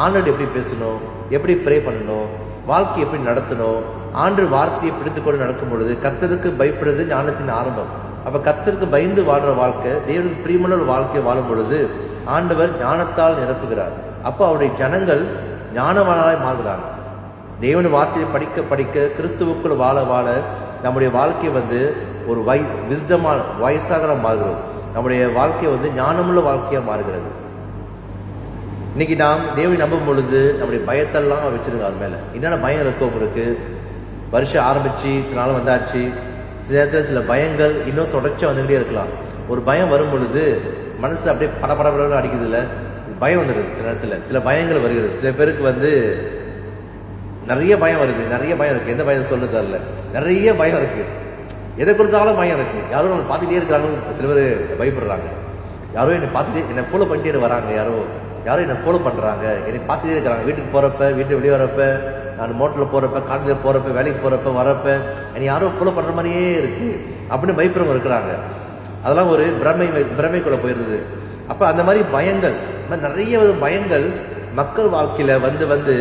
ஆண்டோடு எப்படி பேசணும், எப்படி ப்ரே பண்ணணும், வாழ்க்கை எப்படி நடத்தணும், ஆண்டு வார்த்தையை பிடித்துக்கொண்டு நடக்கும் பொழுது கர்த்தருக்கு பயப்படுறது ஞானத்தின் ஆரம்பம். அப்ப கர்த்தருக்கு பயந்து வாழ்ற வாழ்க்கை, தேவனுக்கு பிரியமான ஒரு வாழ்க்கையை வாழும் பொழுது ஆண்டவர் ஞானத்தால் நிரப்புகிறார். அப்போ அவருடைய ஜனங்கள் ஞானவானாய் மாறுகிறாங்க. தேவன் வார்த்தையை படிக்க படிக்க கிறிஸ்துவுக்குள் வாழ வாழ நம்முடைய வாழ்க்கை ஒரு விஸ்டமான வயசாக மாறுகிறது. நம்முடைய வாழ்க்கை ஞானமுள்ள வாழ்க்கையா மாறுகிறது. இன்னைக்கு நாம் தேவனை நம்பும் பொழுது நம்முடைய பயத்தெல்லாம் வச்சிருங்க அவர் மேல. என்னென்ன பயம் இருக்கும் உங்களுக்கு? வருஷம் ஆரம்பிச்சு இதனால வந்தாச்சு, சில நேரத்தில் சில பயங்கள் இன்னும் தொடர்ச்சியா வந்துகிட்டே இருக்கலாம். ஒரு பயம் வரும் பொழுது மனசு அப்படியே படபடபட அடிக்குது இல்ல, பயம் வந்துடுது. சில நேரத்தில் சில பயங்கள் வருகிறது. சில பேருக்கு நிறைய பயம் வருது, நிறைய பயம் இருக்கு. எந்த பயம் சொல்ல தெரியல, நிறைய பயம் இருக்கு, எதை கொடுத்தாலும் பயம் இருக்கு. யாரும் நம்ம பார்த்துட்டே இருக்கிறாங்க, சில பேர் பயப்படுறாங்க. யாரோ என்னை பார்த்துட்டே என்னை ஃபாலோ பண்ணிட்டே வராங்க, யாரோ என்னை ஃபாலோ பண்றாங்க, என்னை பார்த்துட்டே இருக்கிறாங்க. வீட்டுக்கு போறப்ப, வீட்டு வெளியே வரப்ப, நான் மோட்டரில் போறப்ப, காட்டில் போறப்ப, வேலைக்கு போறப்ப வரப்ப என்னை யாரோ ஃபாலோ பண்ற மாதிரியே இருக்கு அப்படின்னு பயப்படுறவங்க இருக்கிறாங்க. அதெல்லாம் ஒரு பிரமைக்குள்ள போயிருது. அப்ப அந்த மாதிரி பயங்கள், நிறைய பயங்கள் மக்கள் வாழ்க்கையில வந்து வந்து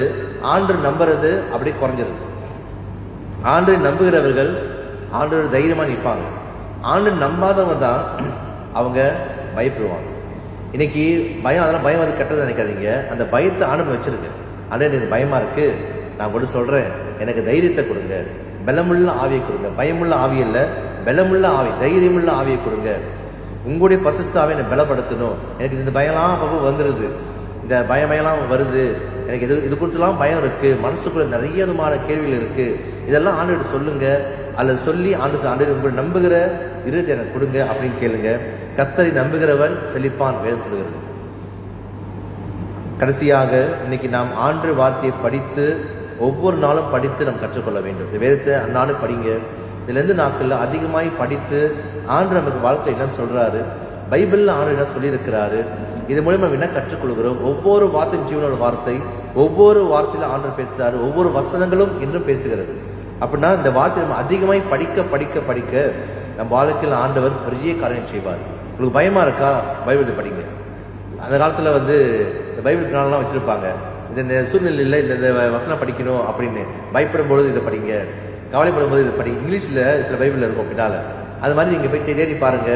ஆண்டு நம்புறது அப்படியே குறைஞ்சிருது. ஆண்டு நம்புகிறவர்கள் ஆண்டு தைரியமா நிற்பாங்க. ஆண்டு நம்பாதவங்க தான் அவங்க பயப்படுவாங்க. இன்னைக்கு பயம், அதெல்லாம் பயம் வந்து கெட்டது நினைக்காதீங்க. அந்த பயத்தை ஆண்டு வச்சிருக்கு. ஆனால் எனக்கு பயமா இருக்கு, நான் கூட சொல்றேன், எனக்கு தைரியத்தை கொடுங்க, பலமுள்ள ஆவியை கொடுங்க. பயமுள்ள ஆவி இல்ல, பலமுள்ள ஆவி, தைரியமுள்ள ஆவியை கொடுங்க. உங்களுடைய பரிசுத்த ஆவியை என்னை பலப்படுத்தணும். எனக்கு இந்த பயம்லாம் அப்பப்போ வந்துடுது, இந்த பயமெல்லாம் வருது, எனக்கு இது குறித்துலாம் பயம் இருக்கு, மனசுக்குள்ள நிறைய விதமான கேள்விகள் இருக்கு. இதெல்லாம் ஆண்டு சொல்லுங்க, அல்லது சொல்லி ஆண்டு உங்களை நம்புகிற இருதயத்தை எனக்கு கொடுங்க அப்படின்னு கேளுங்க. கர்த்தரை நம்புகிறவன் செழிப்பான் வேதம் சொல்லுகிறது. கடைசியாக இன்னைக்கு நாம் ஆண்டு வார்த்தையை படித்து ஒவ்வொரு நாளும் படித்து நாம் கற்றுக்கொள்ள வேண்டும். இந்த வேதத்தை அந்நாளும் படிங்க. இதுல இருந்து நாட்கள்ல அதிகமாய் படித்து ஆண்டு நமக்கு வாழ்க்கை என்ன சொல்றாரு, பைபிள்ல ஆண்டு என்ன சொல்லி இருக்கிறாரு, இது மூலமா நம்ம என்ன கற்றுக்கொள்கிறோம். ஒவ்வொரு வார்த்தையும் ஜீவனோட வார்த்தை, ஒவ்வொரு வார்த்தையில ஆண்டு பேசுறாரு, ஒவ்வொரு வசனங்களும் இன்னும் பேசுகிறது. அப்படின்னா இந்த வார்த்தை நம்ம அதிகமாய் படிக்க படிக்க படிக்க நம்ம வாழ்க்கையில் ஆண்டவர் பெரிய காரியம் செய்வார். உங்களுக்கு பயமா இருக்கா, பைபிள் படிங்க. அந்த காலத்துல வந்து இந்த பைபிள் பின்னாலாம் வச்சிருப்பாங்க, இந்த சூழ்நிலையில இந்த வசனம் படிக்கணும் அப்படின்னு. பயப்படும் பொழுது இதை படிங்க, கவலைப்படும் போது இதை படிங்க. இங்கிலீஷ்ல சில பைபிள் இருக்கும் பின்னால, அது மாதிரி நீங்க போய் தேடி பாருங்க.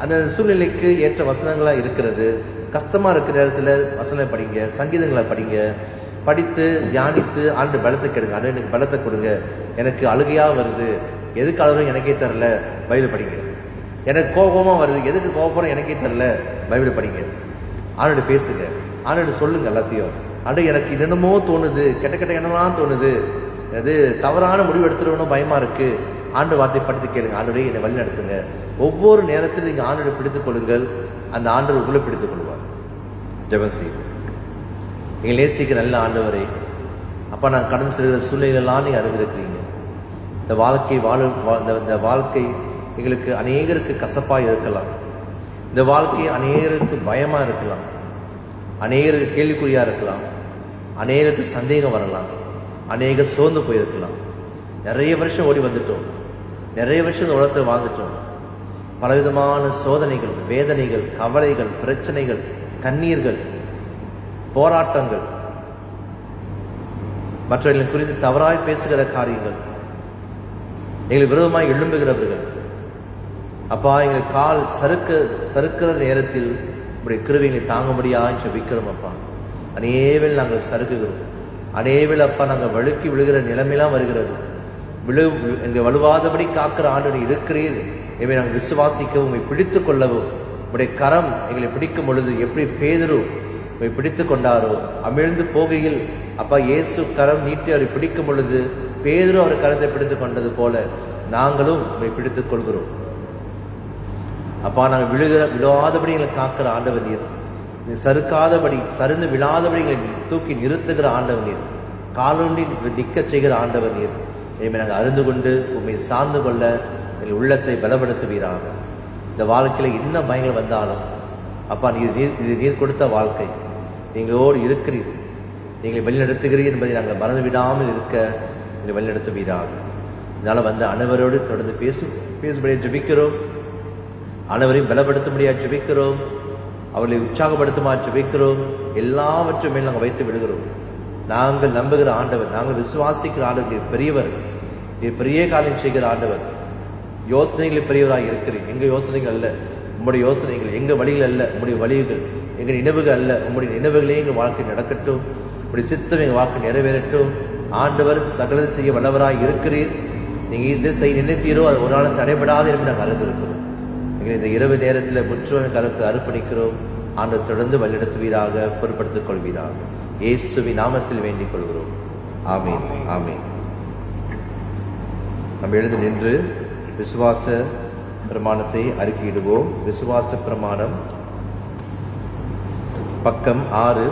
அந்த சூழ்நிலைக்கு ஏற்ற வசனங்களா இருக்கிறது. கஷ்டமா இருக்கிற இடத்துல வசனம் படிங்க, சங்கீதங்களை படிங்க. படித்து தியானித்து ஆண்டு பலத்தை கெடுங்க. ஆண்டு எனக்கு பலத்தை கொடுங்க, எனக்கு அழுகையா வருது, எதுக்கு அழுகிறோம் எனக்கே தரல, பைபிள் படிங்க. எனக்கு கோபமா வருது, எதுக்கு கோபப்படுறோம் எனக்கே தரல, பைபிள் படிங்க. ஆண்டு பேசுங்க, ஆண்டு சொல்லுங்க எல்லாத்தையும். ஆண்டு எனக்கு என்னென்னமோ தோணுது, கெட்ட கெட்ட எண்ணெல்லாம் தோணுது, அது தவறான முடிவு எடுத்துருவனும் பயமா இருக்கு, ஆண்டு வார்த்தை படித்து கேளுங்க. ஆண்டவரே என்னை வழி நடத்துங்க. ஒவ்வொரு நேரத்திலும் நீங்க ஆண்டவரை பிடித்துக் கொள்ளுங்கள், அந்த ஆண்டவர் உங்களை பிடித்துக் கொள்வார். ஜெபம் செய்யுங்க. நீங்க நேசிக்கிற நல்ல ஆண்டவரே, அப்பா நான் கடந்து செல்கிற சூழ்நிலையெல்லாம் நீங்க அறிந்திருக்கிறீங்க. இந்த வாழ்க்கை இந்த வாழ்க்கை எங்களுக்கு அநேகருக்கு கசப்பா இருக்கலாம், இந்த வாழ்க்கை அநேகருக்கு பயமா இருக்கலாம், அநேகருக்கு கேள்விக்குறியா இருக்கலாம், அநேகருக்கு சந்தேகம் வரலாம், அநேகர் சோர்ந்து போயிருக்கலாம். நிறைய வருஷம் ஓடி வந்துட்டோம், நிறைய வருஷம் இந்த உலகத்தை வாழ்ந்துட்டோம். பலவிதமான சோதனைகள், வேதனைகள், கவலைகள், பிரச்சனைகள், கண்ணீர்கள், போராட்டங்கள், மற்றவர்களை குறித்து தவறாய் பேசுகிற காரியங்கள், எங்களுக்கு விரோதமாய் எழும்புகிறவர்கள். அப்பா எங்கள் கால் சறுக்கிற நேரத்தில் உடைய கிருபைகளை தாங்க முடியாது ஜெபிக்கிறோம். அப்பா அநேவில் நாங்கள் சறுக்குகிறோம், அநேவில் அப்பா நாங்கள் வழுக்கி விழுகிற நிலைமையெல்லாம் வருகிறது. எங்க வலுவாதபடி காக்கிற ஆண்டு இருக்கிறீர். இவை நாங்கள் விசுவாசிக்கவும் உங்களை பிடித்து கொள்ளவும் உடைய கரம் எங்களை பிடிக்கும் பொழுது எப்படி பேதுரு உங்களை பிடித்து கொண்டாரோ, அமிழ்ந்து போகையில் அப்பா இயேசு கரம் நீட்டி அவரை பிடிக்கும் பொழுது பேதுரு அவர் கரத்தை பிடித்துக் கொண்டது போல நாங்களும் உங்களை பிடித்துக் கொள்கிறோம். அப்பா நாங்கள் விழாதபடி எங்களை காக்கிற ஆண்டவர் நீர், சறுக்காதபடி சரிந்து விழாதபடி எங்களை தூக்கி நிறுத்துகிற ஆண்டவர் நீர், காலொண்டி நிற்க செய்கிற ஆண்டவர் நீர். நாங்கள் அறிந்து கொண்டு உண்மை சார்ந்து கொள்ள எங்கள் உள்ளத்தை பலப்படுத்துவீராக. இந்த வாழ்க்கையில என்ன பயங்கள் வந்தாலும் அப்பா நீர் கொடுத்த வாழ்க்கை, நீங்களோடு இருக்கிறீர், நீங்களை வழிநடத்துகிறீர் என்பதை நாங்கள் மறந்து விடாமல் இருக்க எங்களை வழிநடத்துவீராக. இதனால வந்து அனைவரோடு தொடர்ந்து பேசும்படியாக ஜெபிக்கிறோம், அனைவரையும் பலப்படுத்தும்படியாக ஜெபிக்கிறோம், அவர்களை உற்சாகப்படுத்துமா ஜெபிக்கிறோம். எல்லாவற்றையும் மேல் நாங்கள் வைத்து விடுகிறோம். நாங்கள் நம்புகிற ஆண்டவர், நாங்கள் விசுவாசிக்கிற ஆண்டவர் பெரியவர், பெரிய காரியம் செய்கிற ஆண்டவர். யோசனைகளை பெரியவராக இருக்கிறீர். எங்க யோசனைகள் அல்ல உம்முடைய யோசனைகள், எங்க வழிகள் அல்ல உம்முடைய வழிகள், எங்க நினைவுகள் அல்ல உம்முடைய நினைவுகளே எங்கள் வாழ்க்கை நடக்கட்டும், உம்முடைய சித்தம் எங்கள் வாழ்க்கை நிறைவேறட்டும். ஆண்டவர் சகலது செய்ய வல்லவராய் இருக்கிறீர். நீங்க இதை செய்ய நினைத்தீரோ அது ஒரு நாளும் தடைபடாது என்று நாங்கள் அறிந்திருக்கிறோம். எங்களை இந்த இரவு நேரத்தில் முற்றுவன் கருத்து அர்ப்பணிக்கிறோம். ஆண்டவர் தொடர்ந்து வழிநடத்துவீராக, பொறுப்படுத்திக் கொள்வீராக. இயேசுவின் நாமத்தில் வேண்டிக் கொள்கிறோம். ஆமீன், ஆமீன். நம்ம எழுந்து நின்று விசுவாச பிரமாணத்தை அறிக்கையிடுவோம். விசுவாச பிரமாணம் பக்கம் 6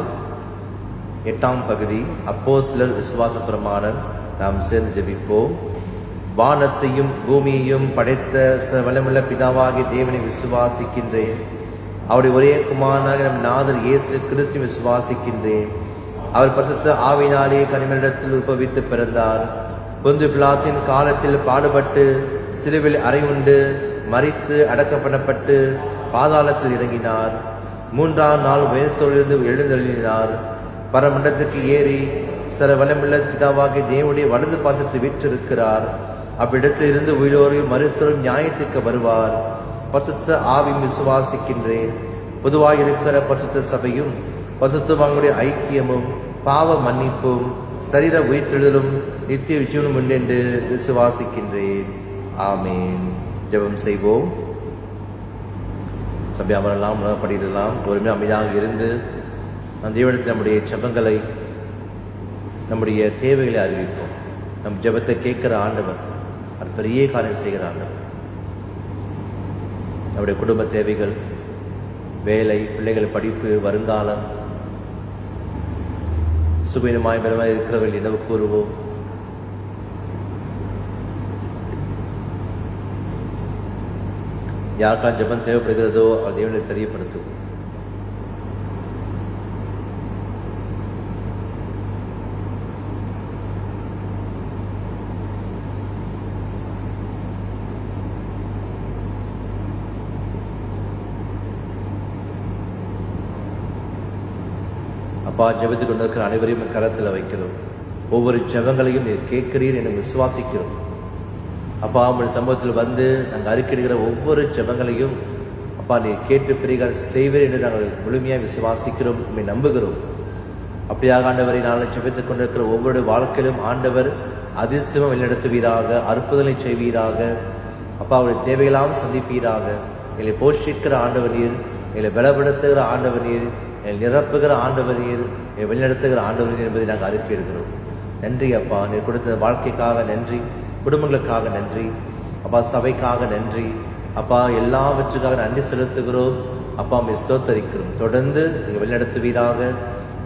8ஆம் பகுதி, அப்போஸ்தலர் விசுவாச பிரமாணம். நாம் சேர்ந்து ஜெபிப்போம். வானத்தையும் பூமியையும் படைத்த வல்லமையுள்ள பிதாவாகிய தேவனை விசுவாசிக்கின்றேன். அவருடைய ஒரே குமாரனாக நம் நாதர் இயேசு கிறிஸ்து விசுவாசிக்கின்றேன். அவர் பரிசுத்த ஆவியினாலே கனிமனிடத்தில் உற்பவித்து பிறந்தார். பொந்து பிலாத்தின் காலத்தில் பாடுபட்டு சிலுவில் அறையுண்டு மரித்து அடக்கம் பண்ணப்பட்டு பாதாளத்தில் இறங்கினார். 3ஆம் நாள் உயிர்த்தெழுந்து எழுந்தருளினார். பரமண்டத்துக்கு ஏறி சர வளமுள்ள பிதாவாகிய தேவனுடைய வலது பாசத்தை வீற்றிருக்கிறார். அவ்விடத்தில் இருந்து உயிரோரையும் மருத்துவரும் நியாயத்துக்கு வருவார். பசுத்த ஆவியும் விசுவாசிக்கின்றேன். பொதுவாக இருக்கிற பசுத்த சபையும் பசுத்தவாங்களுடைய ஐக்கியமும் பாவ மன்னிப்பும் சரீர உயிர்த்தெழுதலும் நித்திய ஜீவனும் உண்டு என்று விசுவாசிக்கின்றேன். ஆமேன். ஜெபம் செய்வோம். சபை அமரலாம், உணவப்படிடலாம். ஒருமே அமைதியாக இருந்து அந்த தேவனிடத்தில் நம்முடைய ஜெபங்களை, நம்முடைய தேவைகளை அறிவிப்போம். நம் ஜெபத்தை கேட்கிற ஆண்டவர், அது பெரிய காரியம் செய்கிற ஆண்டவர். நம்முடைய குடும்ப தேவைகள், வேலை, பிள்ளைகள் படிப்பு, வருங்காலம், சுபீனமாய் பலமாய் இருக்கிறவர்கள் நினைவு கூறுவோம். யாருக்கான ஜெபம் தேவைப்படுகிறதோ அவர் தேவனை தெரியப்படுத்துவோம். அப்பா, ஜெபத்துக்கு கொண்டிருக்கிற அனைவரையும் கரத்தில் வைக்கிறோம். ஒவ்வொரு ஜெபங்களையும் நீர் கேட்கிறீர் என விசுவாசிக்கிறோம். அப்பா, உங்களுடைய சமூகத்தில் வந்து நாங்கள் அறிக்கையிடுகிற ஒவ்வொரு ஜெபங்களையும் அப்பா நீர் கேட்டு பிரிகார் செய்வீர் என்று நாங்கள் முழுமையாக விசுவாசிக்கிறோம், உண்மை நம்புகிறோம். அப்படியாக ஆண்டவரை நாங்கள் ஜெபித்துக் கொண்டிருக்கிற ஒவ்வொரு வாழ்க்கையிலும் ஆண்டவர் அதிசயம் வழிநடத்துவீராக, அற்புதங்களை செய்வீராக. அப்பா, அவருடைய தேவையெல்லாம் சந்திப்பீராக. எங்களை போஷிக்கிற ஆண்டவர் நீர், எங்களை பலப்படுத்துகிற ஆண்டவர் நீர், நிரப்புகிற ஆண்டவர் நீர், வழிநடத்துகிற ஆண்டவர் நீர் என்பதை நாங்கள் அறிக்கையிடுகிறோம். நன்றி அப்பா, நீர் கொடுத்த வாழ்க்கைக்காக நன்றி, குடும்பங்களுக்காக நன்றி அப்பா, சபைக்காக நன்றி அப்பா, எல்லாவற்றுக்காக நன்றி செலுத்துகிறோம். அப்பா, உம்மை ஸ்தோத்தரிக்கிறோம். தொடர்ந்து நீங்கள் வழிநடத்துவீராக.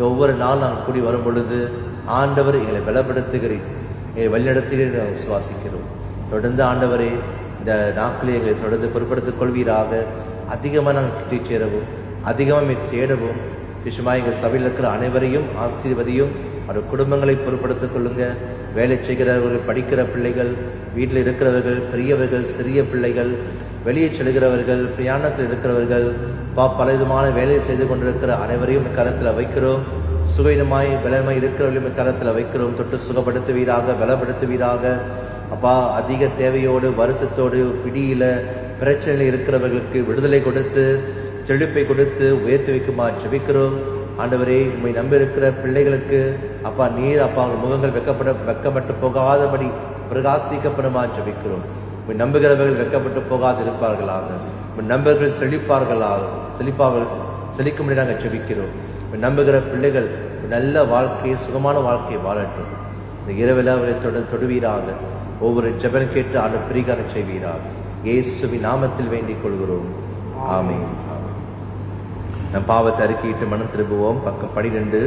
ஒவ்வொரு நாள் நாங்கள் கூடி வரும் பொழுது ஆண்டவர் எங்களை பலப்படுத்துகிறீர், எங்களை வழிநடத்துகிறீர் நாங்கள் விசுவாசிக்கிறோம். தொடர்ந்து ஆண்டவரே இந்த நாட்களை எங்களை தொடர்ந்து பொருட்படுத்திக் கொள்வீராக. அதிகமாக நாங்கள் கிட்டி சேரவும், அதிகமாக தேடவும். விஷயமாக எங்கள் சபையில் இருக்கிற அனைவரையும் ஆசீர்வதியும். அவருடைய குடும்பங்களை பொருட்படுத்திக் கொள்ளுங்க. வேலை செய்கிறவர்கள், படிக்கிற பிள்ளைகள், வீட்டில் இருக்கிறவர்கள், பெரியவர்கள், சிறிய பிள்ளைகள், வெளியே செல்கிறவர்கள், பிரயாணத்தில் இருக்கிறவர்கள், பல விதமான வேலையை செய்து கொண்டிருக்கிற அனைவரையும் கரத்தில் வைக்கிறோம். சுகமாய் பலமாய் இருக்கிறவர்களையும் கரத்தில் வைக்கிறோம். தொட்டு சுகப்படுத்துவீராக, பலப்படுத்துவீராக. அப்பா, அதிக தேவையோடு, வருத்தத்தோடு, பிடியில பிரச்சனையில் இருக்கிறவர்களுக்கு விடுதலை கொடுத்து, செழிப்பை கொடுத்து உயர்த்தி வைக்குமா ஜெபிக்கிறோம். ஆண்டவரே, உண்மை நம்பியிருக்கிற பிள்ளைகளுக்கு அப்பா நீர் அப்பா அவங்க முகங்கள் வெக்கப்பட்டு போகாதபடி பிரகாசிக்கப்படுமா ஜெபிக்கிறோம். உண்மை நம்புகிறவர்கள் வெக்கப்பட்டு போகாது இருப்பார்களாக. உண்மை நம்பர்கள் செழிக்கும்படி நாங்கள் ஜெபிக்கிறோம். நம்புகிற பிள்ளைகள் நல்ல வாழ்க்கையை, சுகமான வாழ்க்கையை வாழட்டும். இந்த இரவில் அவரை தொடுவீராக. ஒவ்வொரு ஜெபம் கேட்டு ஆண்டு பிரிகாரம் செய்வீராக. இயேசுவின் நாமத்தில் வேண்டிக் கொள்கிறோம். ஆமென். நம் பாவத்தை அறிக்கையிட்டு மனம் திரும்புவோம். பக்கம் 12,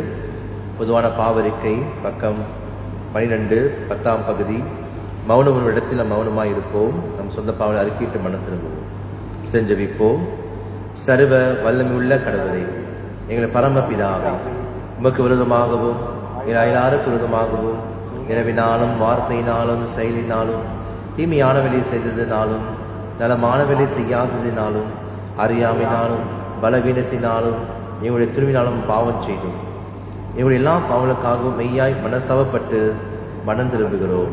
பொதுவான பாவறிக்கை, பக்கம் 12, 10ஆம் பகுதி. மௌனம் ஒரு இடத்தில் நம் மௌனமாய் இருப்போம். நம் சொந்த பாவனை அறிக்கையிட்டு மனம் திரும்புவோம். செஞ்சவிப்போம். சர்வ வல்லமையுள்ள கடவுளே, எங்களை பரமபிதாவே, உமக்கு விரோதமாகவும் எல்லாருக்கு விரோதமாகவும் நினைவினாலும் வார்த்தையினாலும் செயலினாலும் தீமையான வேலையை செய்ததினாலும் நலமான செய்யாததினாலும் அறியாமையினாலும் பலவீனத்தினாலும் எங்களுடைய திருவினாலும் பாவம் செய்தோம். எங்களுடைய எல்லா பாவங்களுக்காகவும் மெய்யாய் மனஸ்தாபப்பட்டு மனம் திரும்புகிறோம்.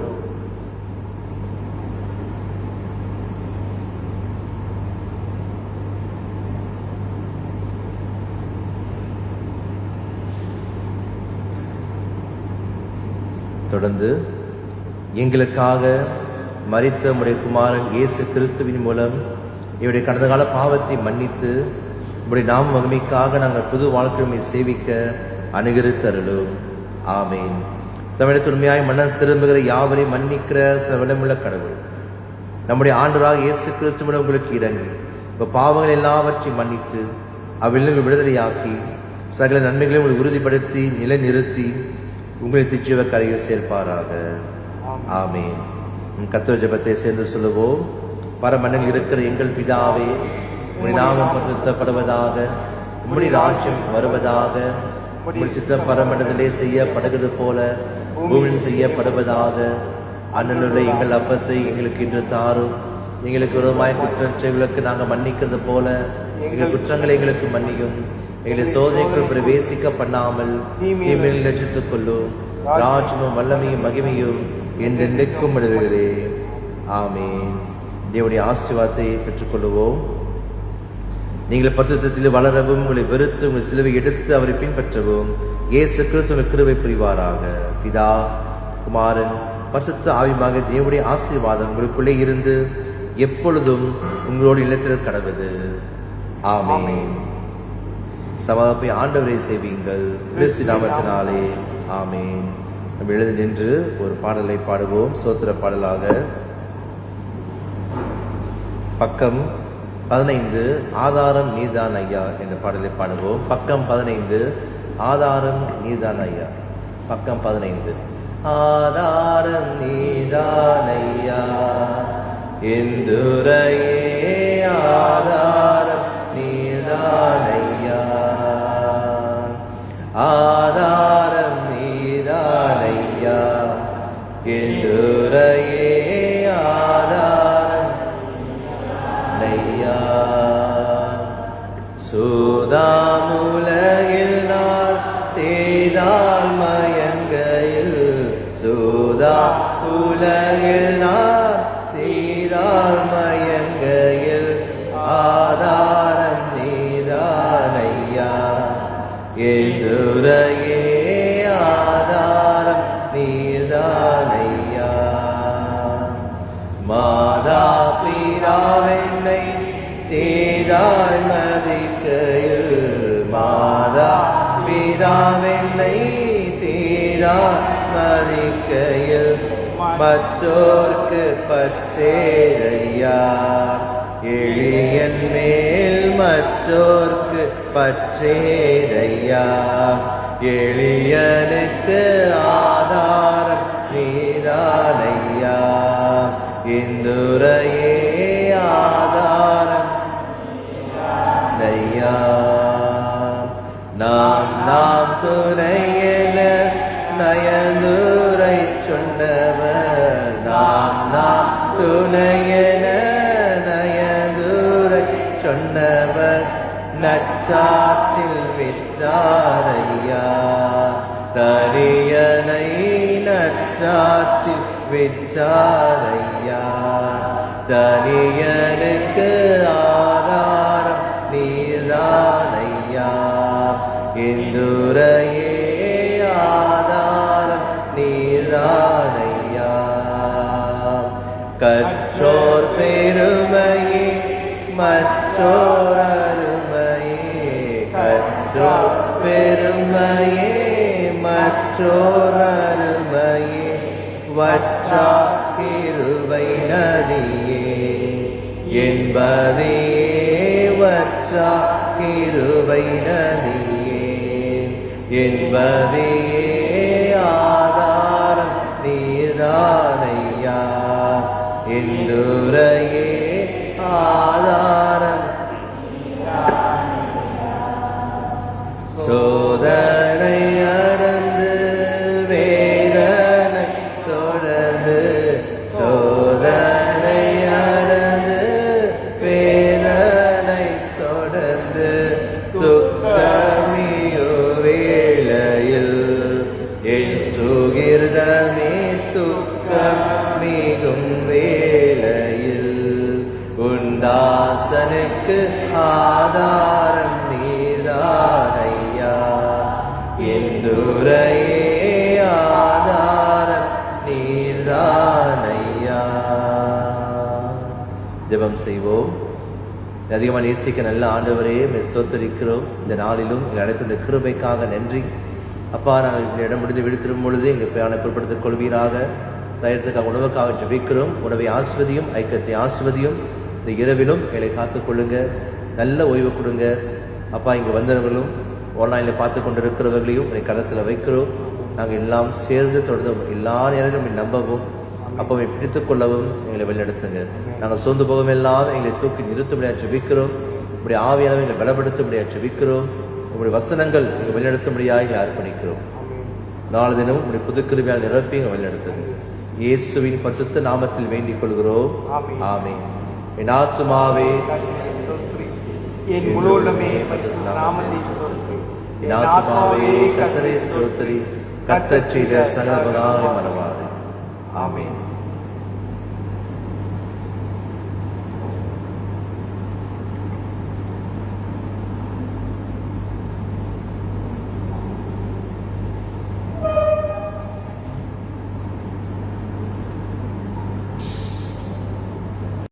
தொடர்ந்து எங்களுக்காக மரித்த உம்முடைய குமாரன் இயேசு கிறிஸ்துவின் மூலம் இவருடைய கடந்த கால பாவத்தை மன்னித்து உம்முடைய நாம மகிமைக்காக நாங்கள் புது வாழ்க்கையை சேவிக்க அனுகிரகித்தருளும். ஆமேன். தமிழகத்தில் உண்மையாய் மன்னர் திரும்புகிற யாவரையும் மன்னிக்கிற வல்லமையுள்ள கடவுள் நம்முடைய ஆண்டவராக இயேசு கிறிஸ்து மூலம் உங்களுக்கு இறங்கி உங்கள் பாவங்கள் எல்லாவற்றையும் மன்னித்து அவ்விலிருந்து விடுதலையாக்கி சகல நன்மைகளையும் உங்களை உறுதிப்படுத்தி நிலைநிறுத்தி உங்களை திச்சுவ கரையில் சேர்ப்பாராக. ஆமேன். கர்த்தர் ஜெபத்தை சேர்ந்து சொல்லுவோம். பரமனில் இருக்கிற எங்கள் பிதாவே, உம்முடைய நாமம் பரிசுத்தப்படுவதாக, உம்முடைய ராஜ்யம் வருவதாக, உம்முடைய சித்தம் பரமண்டத்திலே செய்யப்படுகிறது போல பூமியில் செய்யப்படுவதாக. அண்ணனுள்ள எங்கள் அப்பத்தை எங்களுக்கு இன்று தாரும். எங்களுக்கு விரோதமாய் குற்றச்செயல்களுக்கு நாங்கள் மன்னிக்கிறது போல எங்கள் குற்றங்களை எங்களுக்கு மன்னியும். எங்களை சோதனைக்குள் பிரவேசிக்க பண்ணாமல் தீமையில் ரட்சித்துக் கொள்ளும். ராஜ்யமும் வல்லமையும் மகிமையும் என்றென்றைக்கும் விடுவீர்களே. ஆமென். தேவனுடைய ஆசீர்வாதத்தை பெற்றுக்கொள்வோம். நீங்கள் பரிசுத்தத்தில் வளரவும், உங்களை வெறுத்து உங்கள் சிலுவை எடுத்து அவரை பின்பற்றவும் இயேசு கிறிஸ்து கிருபை புரிவாராக. பிதா, குமாரன், பரிசுத்த ஆவியுமாக தேவனுடைய ஆசீர்வாதம் உங்களுக்குள்ளே இருந்து எப்பொழுதும் உங்களோடு இல்லத்தில் கடவுது. ஆமென். சமாதானத்தை ஆண்டவரை செய்வீங்கள் கிறிஸ்து நாமத்தினாலே. ஆமென். நம்ம எழுந்து நின்று ஒரு பாடலை பாடுவோம். சோத்திர பாடலாக பக்கம் 15 ஆதாரம் நீதான் ஐயா என்ற பாடலை பாடுவோம். பக்கம் 15 ஆதாரம் நீதான் ஐயா. பக்கம் 15 ஆதாரம் நீதான் ஐயா எந்துரையே ஆதாரம் நீதான் ஐயா. ஆதாரம் நீதான் ஐயா எந்துரையே ஆதாரம் ஐயா. சூதாமுலகில் நான் தேதால் மயங்கையில் சூதா உலகில் நான் செய்தால் மயங்கையில் ஆதாரம் நீதான் ஐயா எந்துரையே ஆதாரம் நீதான் ஐயா. மாதா பிதாவென்னை தேதாய் மதிக்கையில் மாதா பிதாவென்னை தேதாய் மதிக்கையில் மற்றோர்க்கு பற்றேரையா எளியன் மேல் மற்றோர்க்கு பற்றேரையா. எளியனுக்கு ஆதாரம் நீதானையா இந்துரையே ஆதாரம் நையா. நாம் துணையென நயந்துரை சொன்னவர் நாம் துணையென நயந்துரை சொன்னவர் நற்றாற்றில் விற்றாரையா. தரியனை நற்றாற்றில் விற்றாரையா. தனியனுக்கு ஆதாரம் நீதானையா இந்துரையே ஆதாரம் நீதானையா. கற்றோர் பெருமையே மற்றோர் அருமையே கற்றோர் பெருமையே மற்றோர் அருமையே வற்றா கிருபை நதியே என்பதே வற்றா கிருபை நதியே என்பதே ஆதாரம் நீதானையா இந்துரையே ஆதாரம். சோதனை அறந்து வேதனை தொடர்ந்து சோதனை அறந்து வேதனை தொடர்ந்து துக்கமியோ வேளையில் என் சுகிர்தமே துக்கம் மிகும் வேளையில் உண்டாசனுக்கு ஆதாரம் நீதானையா எந்துரையே ஆதாரம் நீதானையா. ஜெபம் செய்வோம். அதிகமாக நேசிக்க நல்ல ஆண்டவரே ஸ்தோத்திரிக்கிறோம். இந்த நாளிலும் எங்கள் அழைத்த இந்த கிருபைக்காக நன்றி அப்பா. நாங்கள் இந்த இடம் முடிந்து விடுத்திரும் பொழுது எங்கள் பிரயாணை பொருட்படுத்திக் கொள்வீராக. தயத்துக்காக உணவுக்காக ஜெபிக்கிறோம். உணவை ஆசிர்வதியும், ஐக்கியத்தை ஆசிர்வதியும். இந்த இரவிலும் எங்களை காத்துக்கொள்ளுங்க, நல்ல ஓய்வு கொடுங்க அப்பா. இங்கே வந்தவர்களும் ஆன்லைனில் பார்த்து கொண்டிருக்கிறவர்களையும் எங்களை கரத்தில் வைக்கிறோம். நாங்கள் எல்லாம் சேர்ந்து தொடர்ந்து எல்லா நேரங்களும் நம்பவும் அப்பவை பிடித்துக் கொள்ளவும் எங்களை வழிநடத்துங்க. நாங்கள் சொந்த போகும் எல்லாம் எங்களை தூக்கி நிறுத்தும்படியாக ஜெபிக்கிறோம். உங்களுடைய ஆவியானவை எங்களை பலப்படுத்தும்படியாக ஜெபிக்கிறோம். உங்களுடைய வசனங்கள் எங்கள் வழிநடத்தும்படியாக எங்களை அர்ப்பணிக்கிறோம். நாலு தினமும் உங்களுடைய புது கிருபையால் நிரப்பி எங்கள் வழிநடத்துங்க. இயேசுவின் பரிசுத்த நாமத்தில் வேண்டிக் கொள்கிறோம். ஆமென். என் ஆத்துமாவே என் முழு உள்ளமே பரிசுத்த நாமத்தை ஸ்தோத்திரி. என் ஆத்துமாவே கர்த்தரை ஸ்தோத்திரி, கர்த்தர் செய்த சகல உபகாரங்களை மறவாதே. ஆமென்.